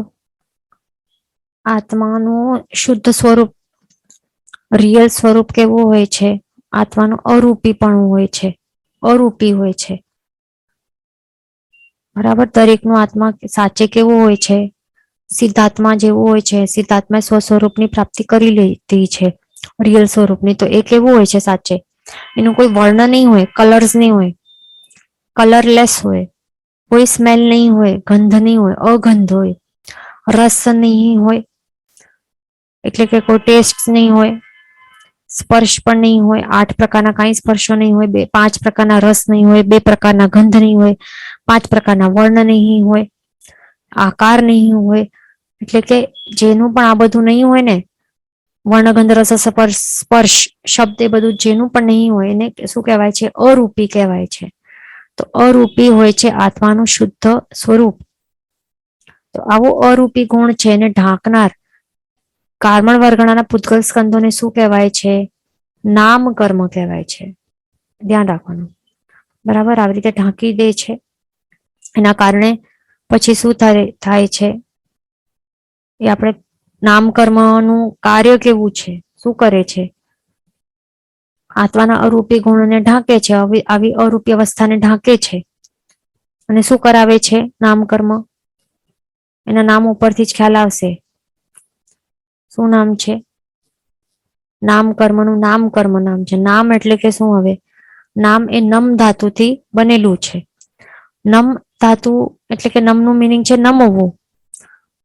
આત્માનું શુદ્ધ સ્વરૂપ, રિયલ સ્વરૂપ કેવું હોય છે? આત્માનું અરૂપીપણું હોય છે, અરૂપી હોય છે. બરાબર, દરેકનું આત્મા સાચે કેવું હોય છે? સિદ્ધાત્મા જેવું હોય છે. સિદ્ધાત્મા સ્વસ્વરૂપની પ્રાપ્તિ કરી લેતી છે, રિયલ સ્વરૂપની. તો એ કેવું હોય છે સાચે? એનું કોઈ વર્ણ નહીં હોય, કલર્સ નહીં હોય, કલરલેસ હોય, કોઈ સ્મેલ નહીં હોય, ગંધ નહીં હોય, અગંધ હોય, રસ નહીં હોય એટલે કે કોઈ ટેસ્ટ નહીં હોય, સ્પર્શ પણ નહીં હોય, 8 પ્રકારના કાંઈ સ્પર્શો નહીં હોય, 5 પ્રકારના રસ નહીં હોય, 2 પ્રકારના ગંધ નહીં હોય, 5 પ્રકારના વર્ણ નહીં હોય, આકાર નહીં હોય. એટલે કે જેનું પણ આ બધું નહીં હોય ને, વર્ણ ગંધ રસ સ્પર્શ શબ્દ, એ બધું જેનું પણ નહીં હોય એને શું કહેવાય છે? અરૂપી કહેવાય છે. તો અરૂપી હોય છે આત્માનું શુદ્ધ સ્વરૂપ. તો આવો અરૂપી ગુણ છે એને ઢાંકનાર કાર્મણ વર્ગણાના પૂતગલ સ્કંદોને શું કહેવાય છે? નામ કર્મ કહેવાય છે. ધ્યાન રાખવાનું. બરાબર, આવી રીતે ઢાંકી દે છે. એના કારણે પછી શું થાય છે એ આપણે નામ કર્મનું કાર્ય કેવું છે, શું કરે છે? આત્માના અરૂપી ગુણને ઢાંકે છે, આવી અરૂપી અવસ્થાને ઢાંકે છે. અને શું કરાવે છે? નામ કર્મ. એના નામ ઉપરથી જ ખ્યાલ આવશે. શું નામ છે? નામ કર્મનું નામ કર્મ નામ છે. નામ એટલે કે શું? હવે નામ એ નમ ધાતુથી બનેલું છે. નમ ધાતુ એટલે કે નમનું મિનિંગ છે નમવું.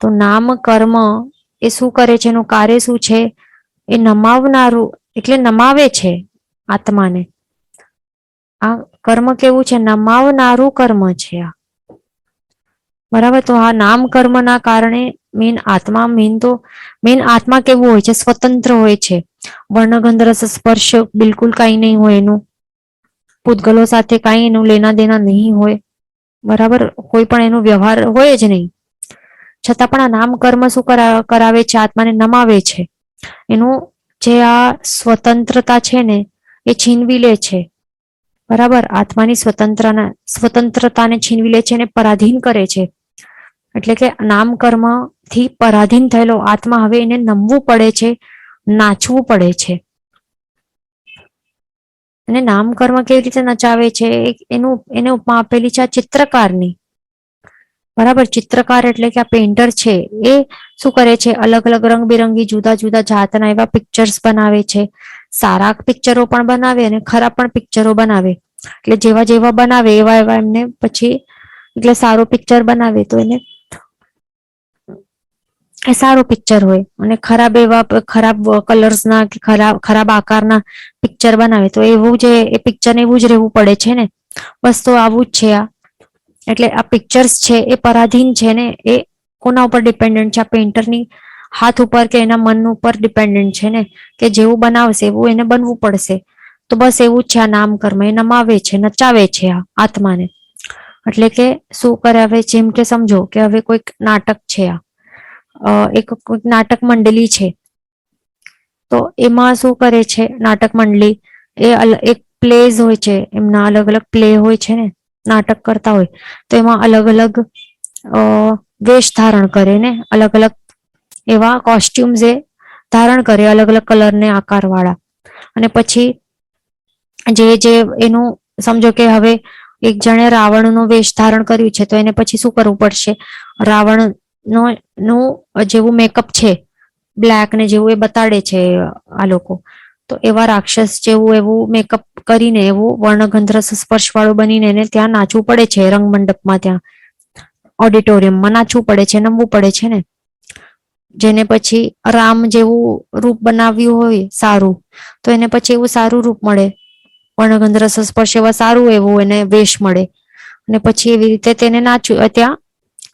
તો નામ કર્મ એ શું કરે છે, એનું કાર્ય શું છે, એ નમાવનારું એટલે નમાવે છે આત્માને. આ કર્મ કેવું છે, નમાવનારું કર્મ છે આ. બરાબર. તો આ નામ કર્મના કારણે મેન આત્મા કેવું હોય છે, સ્વતંત્ર હોય છે. વર્ણગંધ રસ સ્પર્શ બિલકુલ કઈ નહીં હોય એનું. પૂતગલો સાથે કઈ એનું લેના દેના નહીં હોય. બરાબર. કોઈ પણ એનો વ્યવહાર હોય જ નહીં. છતાં પણ આ નામ કર્મ શું કરાવે છે, આત્માને નમાવે છે. એનું જે આ સ્વતંત્રતા છે ને એ છીનવી લે છે. બરાબર. આત્માની સ્વતંત્રતાને છીનવી લે છે અને પરાધીન કરે છે. એટલે કે નામ કર્મ થી પરાધીન થયેલો આત્મા હવે એને નમવું પડે છે, નાચવું પડે છે. અને નામ કર્મ કેવી રીતે નચાવે છે, એને ઉપમા આપેલી છે આ ચિત્રકારની. બરાબર. ચિત્રકાર એટલે કે આ પેઇન્ટર છે એ શું કરે છે, અલગ અલગ રંગબેરંગી જુદા જુદા જાતના એવા પિક્ચર્સ બનાવે છે. સારા પિક્ચરો પણ બનાવે અને ખરાબ પણ પિક્ચરો બનાવે. એટલે જેવા જેવા બનાવે એવા એવા એમને પછી એટલે સારું પિક્ચર બનાવે તો એને એ સારું પિક્ચર હોય, અને ખરાબ એવા ખરાબ કલર્સના કે ખરાબ આકારના પિક્ચર બનાવે તો એવું જે એ પિક્ચર એવું જ રહેવું પડે છે ને. બસ તો આવું જ છે આ. એટલે આ પિક્ચર્સ છે એ પરાધીન છે ને એ કોના ઉપર ડિપેન્ડન્ટ છે, આ પેઇન્ટરની હાથ ઉપર કે એના મન ઉપર ડિપેન્ડન્ટ છે ને, કે જેવું બનાવશે એવું એને બનવું પડશે. તો બસ એવું જ છે આ નામ કર્મ. એ નમાવે છે, નચાવે છે આ આત્માને. એટલે કે શું કરાવે, જેમ કે સમજો કે હવે કોઈક નાટક છે, એક કોઈક નાટક મંડળી છે. તો એમાં શું કરે છે નાટક મંડળી, એ એક પ્લેઝ હોય છે, એમના અલગ અલગ પ્લે હોય છે ને, નાટક કરતા હોય. તો એમાં અલગ અલગ વેશ ધારણ કરે ને, અલગ અલગ એવા કોસ્ટ્યુમ્સ એ ધારણ કરે, અલગ અલગ કલરને આકાર વાળા. અને પછી જે એનું સમજો કે હવે એક જણે રાવણનો વેશ ધારણ કર્યું છે, તો એને પછી શું કરવું પડશે, રાવણ નું જેવું મેકઅપ છે બ્લેક ને જેવું એ બતાડે છે આ લોકો. તો એવા રાક્ષસ જેવું એવું મેકઅપ કરીને એવું વર્ણગંધ્રસ સ્પર્શ વાળું બનીને એને ત્યાં નાચવું પડે છે રંગમંડપમાં, ત્યાં ઓડિટોરિયમમાં નાચવું પડે છે, નમવું પડે છે ને. જેને પછી રામ જેવું રૂપ બનાવ્યું હોય સારું, તો એને પછી એવું સારું રૂપ મળે. વર્ણગંધ્રસ સ્પર્શ એવા સારું એવું એને વેશ મળે. અને પછી એવી રીતે તેને નાચ્યું ત્યાં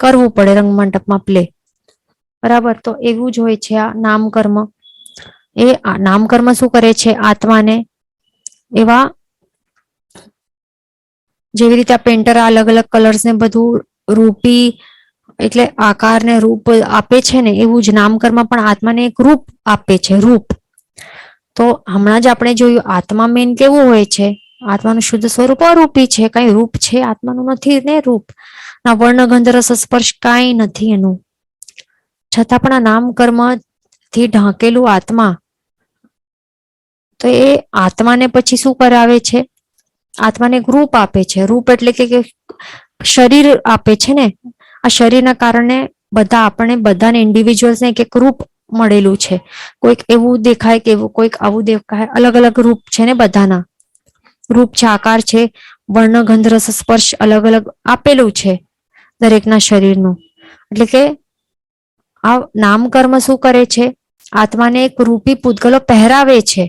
કરવું પડે રંગમંડપમાં પ્લે. બરાબર. તો એવું જ હોય છે આ નામ કર્મ. એ નામ કર્મ શું કરે છે, આત્માને એવા જેવી રીતે આ પેન્ટર અલગ અલગ કલર્સ ને બધું રૂપી એટલે આકારને રૂપ આપે છે ને, એવું જ નામકર્મ પણ આત્માને એક રૂપ આપે છે, રૂપ. તો હમણાં જ આપણે જોયું આત્મા મેન કેવું હોય છે, આત્માનું શુદ્ધ સ્વરૂપ અરૂપી છે, કઈ રૂપ છે આત્માનું નથી ને રૂપ. ના વર્ણગંધ રસ સ્પર્શ કાંઈ નથી એનું. છતાં પણ આ નામ કર્મ થી ઢાંકેલું આત્મા, તો એ આત્માને પછી શું કરાવે છે, આત્માને એક રૂપ આપે છે. રૂપ એટલે કે શરીર આપે છે ને. આ શરીરના કારણે બધા આપણે બધાને ઇન્ડિવિજ્યુઅલ્સને એક રૂપ મળેલું છે. કોઈક એવું દેખાય કે કોઈક આવું દેખાય, અલગ અલગ રૂપ છે ને બધાના. રૂપ છે, આકાર છે, વર્ણ ગંધ રસ સ્પર્શ અલગ અલગ આપેલું છે દરેકના શરીરનું. એટલે કે આ નામ કર્મ શું કરે છે, આત્માને એક રૂપી પૂતગલો પહેરાવે છે,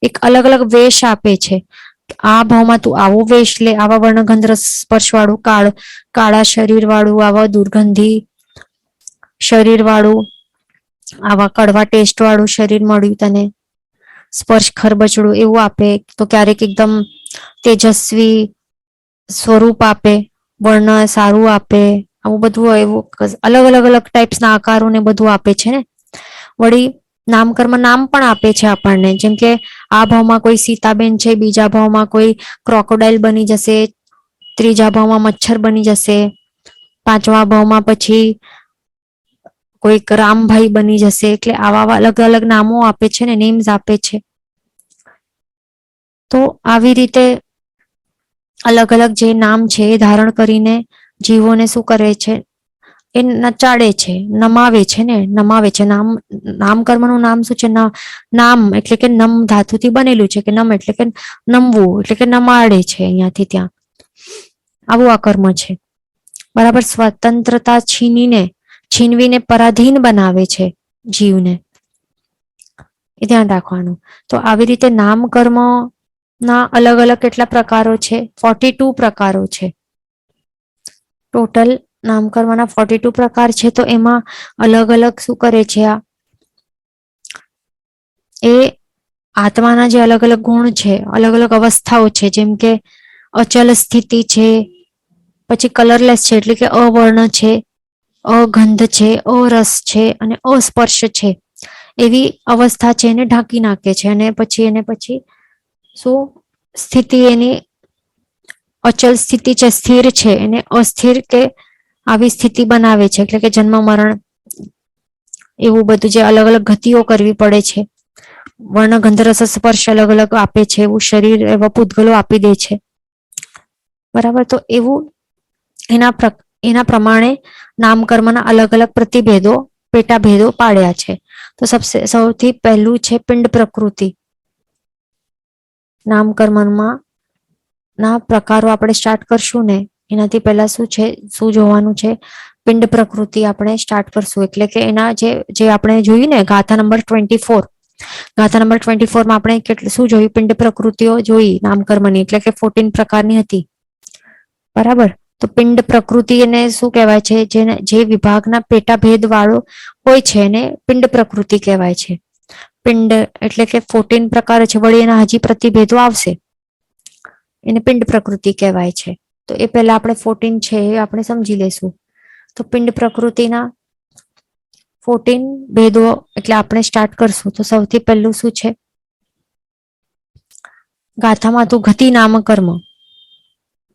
એક અલગ અલગ વેશ આપે છે. આ ભાવમાં તું આવો વેશ લે, આવા વર્ણગંધ રસ સ્પર્શ વાળું કાળા શરીર વાળું, આવા દુર્ગંધી શરીર વાળું, આવા કડવા ટેસ્ટ વાળું શરીર મળ્યું તને, સ્પર્શ ખરબચડું એવું આપે. તો ક્યારેક એકદમ તેજસ્વી સ્વરૂપ આપે, વર્ણ સારું આપે, આવું બધું એવું અલગ અલગ અલગ ટાઈપ્સના આકારોને બધું આપે છે ને. વળી નામકર્મ નામ પણ આપે છે આપણને, જેમ કે આ ભાવમાં કોઈ સીતાબેન છે, બીજા ભાવમાં કોઈ ક્રોકોડાઇલ બની જશે, ત્રીજા ભાવમાં મચ્છર બની જશે, પાંચમા ભાવમાં પછી કોઈક રામભાઈ બની જશે. એટલે આવા અલગ અલગ નામો આપે છે ને, નેમ્સ આપે છે. તો આવી રીતે અલગ અલગ જે નામ છે એ ધારણ કરીને જીવોને શું કરે છે, એ નચાડે છે, નમાવે છે ને, નમાવે છે. નામ કર્મનું નામ શું છે? નામ એટલે કે નમ ધાતુથી બનેલું છે, કે નમ એટલે કે નમવું, એટલે કે નમાડે છે અહીંયાથી ત્યાં. આવું આ કર્મ છે. બરાબર. સ્વતંત્રતા છીનવીને પરાધીન બનાવે છે જીવને. એ ધ્યાન રાખવાનું. તો આવી રીતે નામ કર્મ ના અલગ અલગ કેટલા પ્રકારો છે? 42 પ્રકારો છે. ટોટલ નામકર્મના 42 પ્રકાર છે. તો એમાં અલગ અલગ શું કરે છે? એ આત્માના જે અલગ અલગ ગુણ છે, અલગ અલગ અવસ્થાઓ છે, જેમ કે અચલ સ્થિતિ છે, પછી કલરલેસ છે એટલે કે અવર્ણ છે, અગંધ છે, અરસ છે અને અસ્પર્શ છે. એવી અવસ્થા છે, એને ઢાંકી નાખે છે. અને પછી શું સ્થિતિ એની અચલ સ્થિતિ છે, સ્થિર છે, એને અસ્થિર કે આવી સ્થિતિ બનાવે છે. એટલે કે જન્મ મરણ એવું બધું જે અલગ અલગ ગતિઓ કરવી પડે છે. વર્ણ ગંધ રસ સ્પર્શ અલગ અલગ આપે છે, એવું શરીર એવા પૂતગલો આપી દે છે. બરાબર. તો એવું એના પ્રમાણે નામકર્મના અલગ અલગ પ્રતિભેદો, પેટાભેદો પાડ્યા છે. તો સૌથી પહેલું છે પિંડ પ્રકૃતિ. નામકર્મમાં ના પ્રકારો આપણે સ્ટાર્ટ કરશું ને, એનાથી પહેલા શું છે, શું જોવાનું છે? પિંડ પ્રકૃતિ આપણે સ્ટાર્ટ કરશું. એટલે કે એના જે આપણે જોયું ને ગાથા નંબર 24, ગાથા નંબર 24 માં આપણે શું જોયું? પિંડ પ્રકૃતિઓ જોઈ નામકર્મની, એટલે કે 14 પ્રકારની હતી. બરાબર. તો પિંડ પ્રકૃતિ એને શું કહેવાય છે? જે વિભાગના પેટાભેદ વાળો હોય છે એને પિંડ પ્રકૃતિ કહેવાય છે. પિંડ એટલે કે 14 પ્રકાર છે, વળી એના હજી પ્રતિભેદો આવશે, એને પિંડ પ્રકૃતિ કહેવાય છે. તો એ પહેલા આપણે 14 છે એ આપણે સમજી લેશું. તો પિંડ પ્રકૃતિના 14 ભેદો એટલે આપણે સ્ટાર્ટ કરશું. તો સૌથી પહેલું શું છે? ગાથામાં તો ગતિ નામ કર્મ.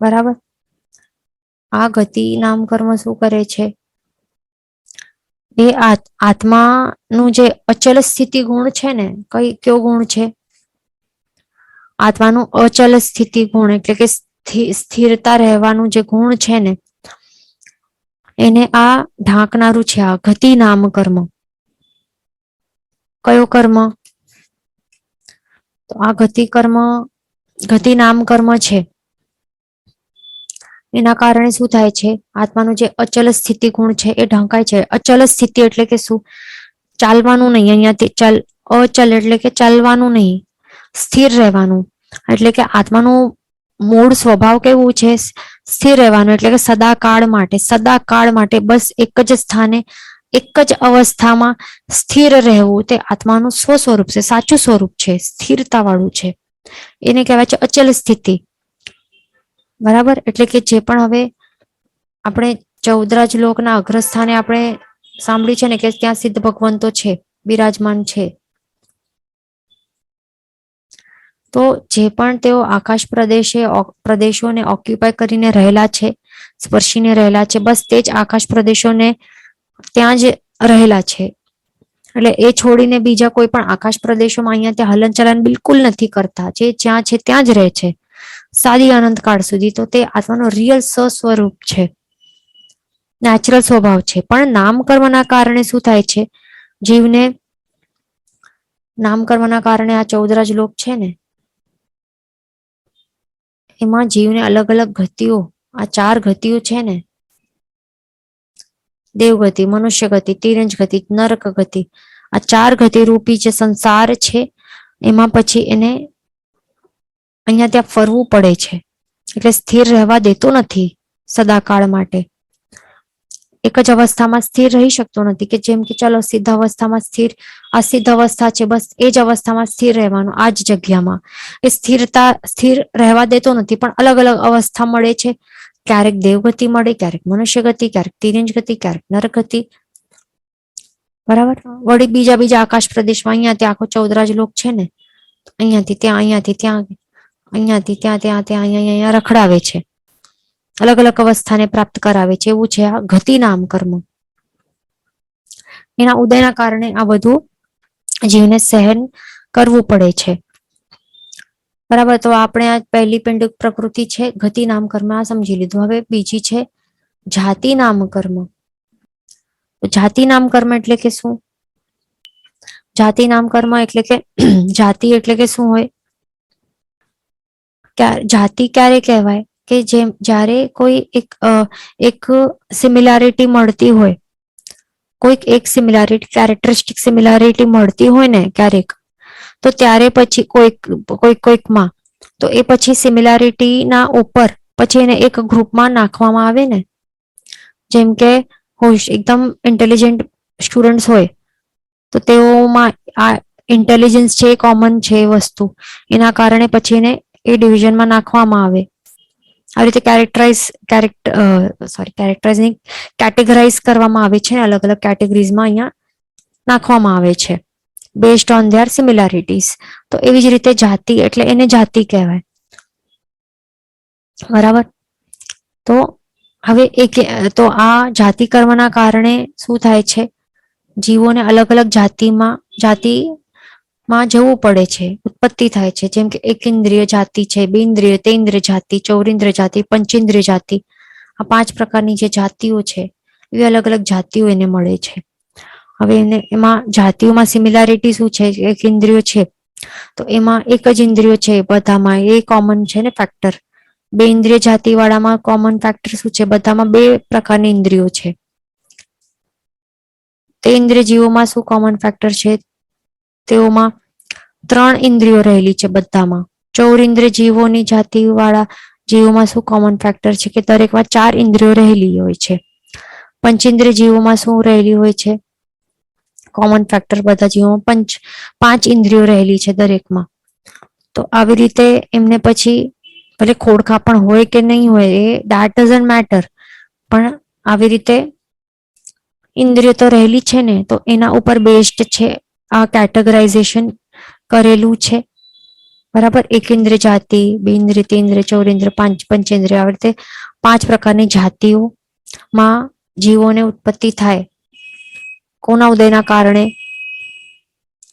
બરાબર. આ ગતિ નામ કર્મ શું કરે છે? એ આત્માનું જે અચલ સ્થિતિ ગુણ છે ને, કયો ગુણ છે? આત્માનું અચલ સ્થિતિ ગુણ એટલે કે સ્થિરતા રહેવાનું જે ગુણ છે ને, એને આ ઢાંકનારું છે આ ગતિ નામ કર્મ. કયો કર્મ? તો આ ગતિ નામ કર્મ છે. એના કારણે શું થાય છે? આત્માનું જે અચલ સ્થિતિ ગુણ છે એ ઢંકાય છે. અચલ સ્થિતિ એટલે કે શું? ચાલવાનું નહીં. અહીંયાથી અચલ એટલે કે ચાલવાનું નહીં, સ્થિર રહેવાનું. એટલે કે આત્માનું મૂળ સ્વભાવ કેવું છે? સ્થિર રહેવાનું. એટલે કે સદાકાળ માટે બસ એક જ સ્થાને, એક જ અવસ્થામાં સ્થિર રહેવું. તે આત્માનું સ્વસ્વરૂપ છે, સાચું સ્વરૂપ છે, સ્થિરતા વાળું છે. એને કહેવાય છે અચલ સ્થિતિ. બરાબર. એટલે કે જે પણ હવે આપણે 14 લોકના અગ્રસ્થાને આપણે સાંભળ્યું છે ને કે ત્યાં સિદ્ધ ભગવંતો છે, બિરાજમાન છે. તો જે પણ તેઓ આકાશ પ્રદેશોને ઓક્યુપાય કરીને રહેલા છે, સ્પર્શીને રહેલા છે, બસ તે જ આકાશ પ્રદેશોને ત્યાં જ રહેલા છે. એટલે એ છોડીને બીજા કોઈ પણ આકાશ પ્રદેશોમાં અહીંયા ત્યાં હલનચલન બિલકુલ નથી કરતા. જે જ્યાં છે ત્યાં જ રહે છે સાદી અનંતકાળ સુધી. તો તે આત્માનો રિયલ સ્વસ્વરૂપ છે, નેચરલ સ્વભાવ છે. પણ નામકર્મના કારણે શું થાય છે? જીવને નામકર્મના કારણે આ 14 લોક છે ને, એમાં જીવને અલગ અલગ ગતિઓ, આ 4 ગતિઓ છે ને, દેવગતિ, મનુષ્ય ગતિ, તિરંજ ગતિ, નરક ગતિ, આ 4 ગતિ રૂપી જે સંસાર છે એમાં પછી એને અહીંયા ત્યાં ફરવું પડે છે. એટલે સ્થિર રહેવા દેતો નથી સદાકાળ માટે. એક જ અવસ્થામાં સ્થિર રહી શકતો નથી. કે જેમ કે ચાલો સિદ્ધ અવસ્થામાં સ્થિર, આ સિદ્ધ અવસ્થા છે, બસ એ જ અવસ્થામાં સ્થિર રહેવાનું, આ જ જગ્યામાં. એ સ્થિર રહેવા દેતો નથી, પણ અલગ અલગ અવસ્થા મળે છે. ક્યારેક દેવગતિ મળે, ક્યારેક મનુષ્ય ગતિ, ક્યારેક તિરંજ ગતિ, ક્યારેક નરક ગતિ. બરાબર. વળી બીજા આકાશ પ્રદેશમાં અહીંયા ત્યાં આખો 14 લોક છે ને, અહીંયાથી ત્યાં, અહીંયાથી ત્યાં, અહીંયાથી ત્યાં અહીંયા રખડાવે છે. અલગ અલગ અવસ્થાને પ્રાપ્ત કરાવે છે. એવું છે આ ગતિ નામ કર્મ. એના ઉદયના કારણે આ બધું જીવને સહન કરવું પડે છે. બરાબર. તો આપણે આ પહેલી પિંડ પ્રકૃતિ છે ગતિ નામ કર્મ, આ સમજી લીધું. હવે બીજી છે જાતિ નામ કર્મ. જાતિ નામ કર્મ એટલે કે શું? જાતિ નામ કર્મ એટલે કે જાતિ એટલે કે શું હોય? જાતિ ક્યારે કહેવાય કે જેમ જ્યારે કોઈ એક સિમિલારિટી મળતી હોય, કોઈક એક સિમિલારિટી કેરેક્ટરિસ્ટિક સિમિલારિટી મળતી હોય ને ક્યારેક, તો ત્યારે પછી કોઈકમાં તો એ પછી સિમિલારિટી ના ઉપર પછી એને એક ગ્રુપમાં નાખવામાં આવે ને. જેમ કે એકદમ ઇન્ટેલિજન્ટ સ્ટુડન્ટ્સ હોય તો તેઓમાં આ ઇન્ટેલિજન્સ છે કોમન છે વસ્તુ, એના કારણે પછી એને એ ડિવિઝનમાં નાખવામાં આવે. આવી રીતે કેરેક્ટરાઇઝ કેટેગરાઇઝ કરવામાં આવે છે, અલગ અલગ કેટેગરીઝમાં અહીંયા નાખવામાં આવે છે બેઝડ ઓન ધેર સિમિલારિટીઝ. તો એવી જ રીતે જાતિ એટલે એને જાતિ કહેવાય. બરાબર. તો હવે તો આ જાતિ કર્મના કારણે શું થાય છે? જીવોને અલગ અલગ જાતિમાં જવું પડે છે, ઉત્પત્તિ થાય છે. જેમ કે એક ઇન્દ્રિય જાતિ છે, બેન્દ્રિય, તેન્દ્રિય જાતિ, ચૌરિન્દ્રિય જાતિ, પંચેન્દ્રિય જાતિ. આ 5 પ્રકારની જે જાતિઓ છે એવી અલગ અલગ જાતિઓ એને મળે છે. હવે એમાં જાતિઓમાં સિમિલારિટી શું છે? એક ઇન્દ્રિયો છે તો એમાં એક જ ઇન્દ્રિયો છે બધામાં, એ કોમન છે ને ફેક્ટર. બે ઇન્દ્રિય જાતિ વાળામાં કોમન ફેક્ટર શું છે? બધામાં 2 પ્રકારની ઇન્દ્રિયો છે. તે ઇન્દ્રિય જીવોમાં શું કોમન ફેક્ટર છે? તેઓમાં 3 ઇન્દ્રિયો રહેલી છે બધામાં. ચૌરિન્દ્રિય જીવોની જાતિ વાળા જીવોમાં શું કોમન ફેક્ટર છે? કે દરેકમાં 4 ઇન્દ્રિયો રહેલી હોય છે. પંચેન્દ્રિય જીવોમાં શું રહેલી હોય છે? કોમન ફેક્ટર બધા જીવોમાં 5 ઇન્દ્રિયો રહેલી છે દરેકમાં. તો આવી રીતે એમને પછી ભલે ખોડખા પણ હોય કે નહીં હોય એ દેટ ડઝન્ટ મેટર, પણ આવી રીતે ઇન્દ્રિય તો રહેલી છે ને, તો એના ઉપર બેસ્ડ છે આ કેટેગરાઇઝેશન કરેલું છે. બરાબર. એક ઇન્દ્રિય જાતિ, બે ઇન્દ્રિય, તેન્દ્રિય, ચૌરિન્દ્રિય, પંચેન્દ્રિય, આવી રીતે 5 પ્રકારની જાતિઓમાં જીવોને ઉત્પત્તિ થાય. કોના ઉદયના કારણે?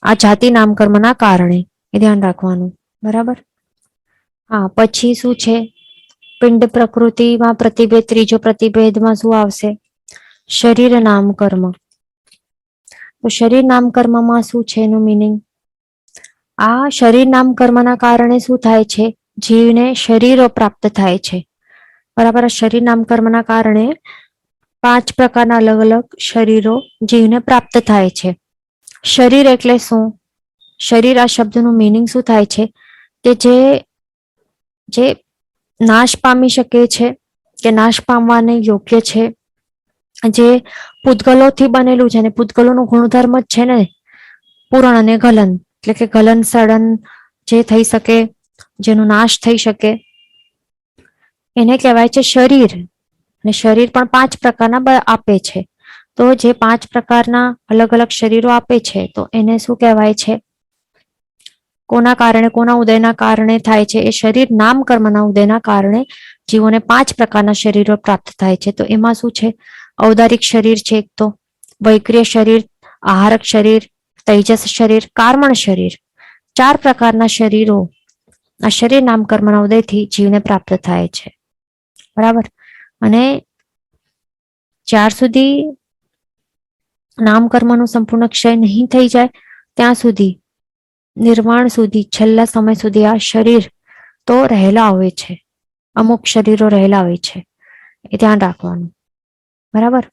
આ જાતિ નામ કર્મના કારણે. એ ધ્યાન રાખવાનું. બરાબર. હા, પછી શું છે? પિંડ પ્રકૃતિમાં પ્રતિભેદ. ત્રીજો પ્રતિભેદમાં શું આવશે? શરીર નામ કર્મ. તો શરીર નામ કર્મમાં શું છે એનું મિનિંગ? આ શરીર નામ કર્મના કારણે શું થાય છે? જીવને શરીરો પ્રાપ્ત થાય છે. બરાબર. શરીર નામ કર્મના કારણે 5 પ્રકારના અલગ અલગ શરીરો જીવને પ્રાપ્ત થાય છે. શરીર એટલે શું? શરીર આ શબ્દનું મિનિંગ શું થાય છે? કે જે નાશ પામી શકે છે કે નાશ પામવાને યોગ્ય છે, જે પૂતગલોથી બનેલું છે. ને પૂતગલોનું ગુણધર્મ જ છે ને પૂરણ અને ગલન, એટલે કે ગલન સડન જે થઈ શકે, જેનો નાશ થઈ શકે, એને કહેવાય છે શરીર. અને શરીર પણ 5 પ્રકારના આપે છે. તો જે 5 પ્રકારના અલગ અલગ શરીરો આપે છે તો એને શું કહેવાય છે? કોના કારણે, કોના ઉદયના કારણે થાય છે? એ શરીર નામ કર્મના ઉદયના કારણે જીવોને 5 પ્રકારના શરીરો પ્રાપ્ત થાય છે. તો એમાં શું છે? ઔદારિક શરીર છે એક, તો વૈક્રિય શરીર, આહારક શરીર, તૈજસ શરીર, કાર્મણ શરીર. 4 પ્રકારના શરીરો આ શરીર નામ કર્મના ઉદયથી જીવને પ્રાપ્ત થાય છે. બરાબર. અને જ્યાર સુધી નામ કર્મનો સંપૂર્ણ ક્ષય નહીં થઈ જાય ત્યાં સુધી, નિર્વાણ સુધી, છેલ્લા સમય સુધી આ શરીર તો રહેલા હોય છે. અમુક શરીરો રહેલા હોય છે, એ ધ્યાન રાખવાનું. બરાબર.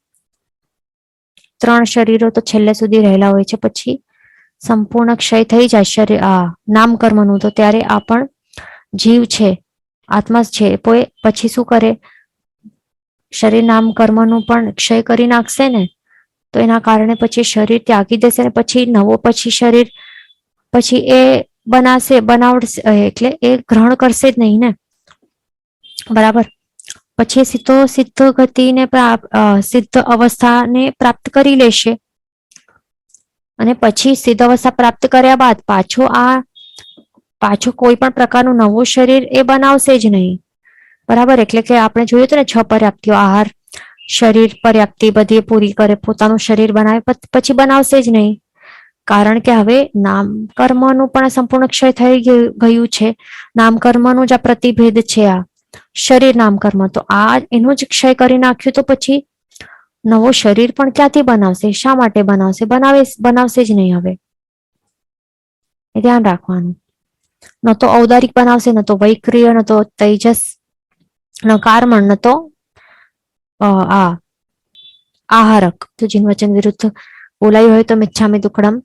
3 શરીરો તો છેલ્લે સુધી રહેલા હોય છે, પછી સંપૂર્ણ ક્ષય થઈ જાય શરીર આ નામ કર્મનું, તો ત્યારે આ પણ જીવ છે, આત્મા છે, પછી શું કરે? શરીર નામ કર્મનું પણ ક્ષય કરી નાખશે ને, તો એના કારણે પછી શરીર ત્યાગી દેશે ને પછી નવો પછી શરીર પછી એ બનાવશે એટલે એ ગ્રહણ કરશે જ નહીં ને. બરાબર. પછી સિદ્ધ ગતિને સિદ્ધ અવસ્થાને પ્રાપ્ત કરી લેશે, અને પછી સિદ્ધ અવસ્થા પ્રાપ્ત કર્યા બાદ પાછું કોઈ પણ પ્રકારનું નવું શરીર એ બનાવશે જ નહીં. બરાબર. એટલે કે આપણે જોયું હતું ને 6 પર્યાપ્તિઓ, આહાર, શરીર પર્યાપ્તિ બધી પૂરી કરે, પોતાનું શરીર બનાવે, પછી બનાવશે જ નહીં. કારણ કે હવે નામ કર્મનું પણ સંપૂર્ણ ક્ષય થઈ ગયું છે. નામ કર્મનું જ આ પ્રતિભેદ છે, આ શરીર નામ કર્મ. તો આ એનું જ ક્ષય કરી નાખ્યું, તો પછી નવો શરીર પણ ક્યાંથી બનાવશે? શા માટે બનાવશે? બનાવશે જ નહીં હવે. એ ધ્યાન રાખવાનું. ન તો ઔદારિક બનાવશે, ન તો વૈક્રિય, ન તો તેજસ, ન કર્મણ, ન તો આહારક. તો જીન વચન વિરુદ્ધ બોલાયું હોય તો મિચ્છામિ દુક્કડમ.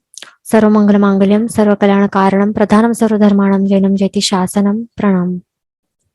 સર્વમંગલ માંગલ્યમ સર્વ કલ્યાણ કારણમ પ્રધાનમ સર્વધર્માણમ જૈનમ જયતિ શાસનમ. પ્રણામ.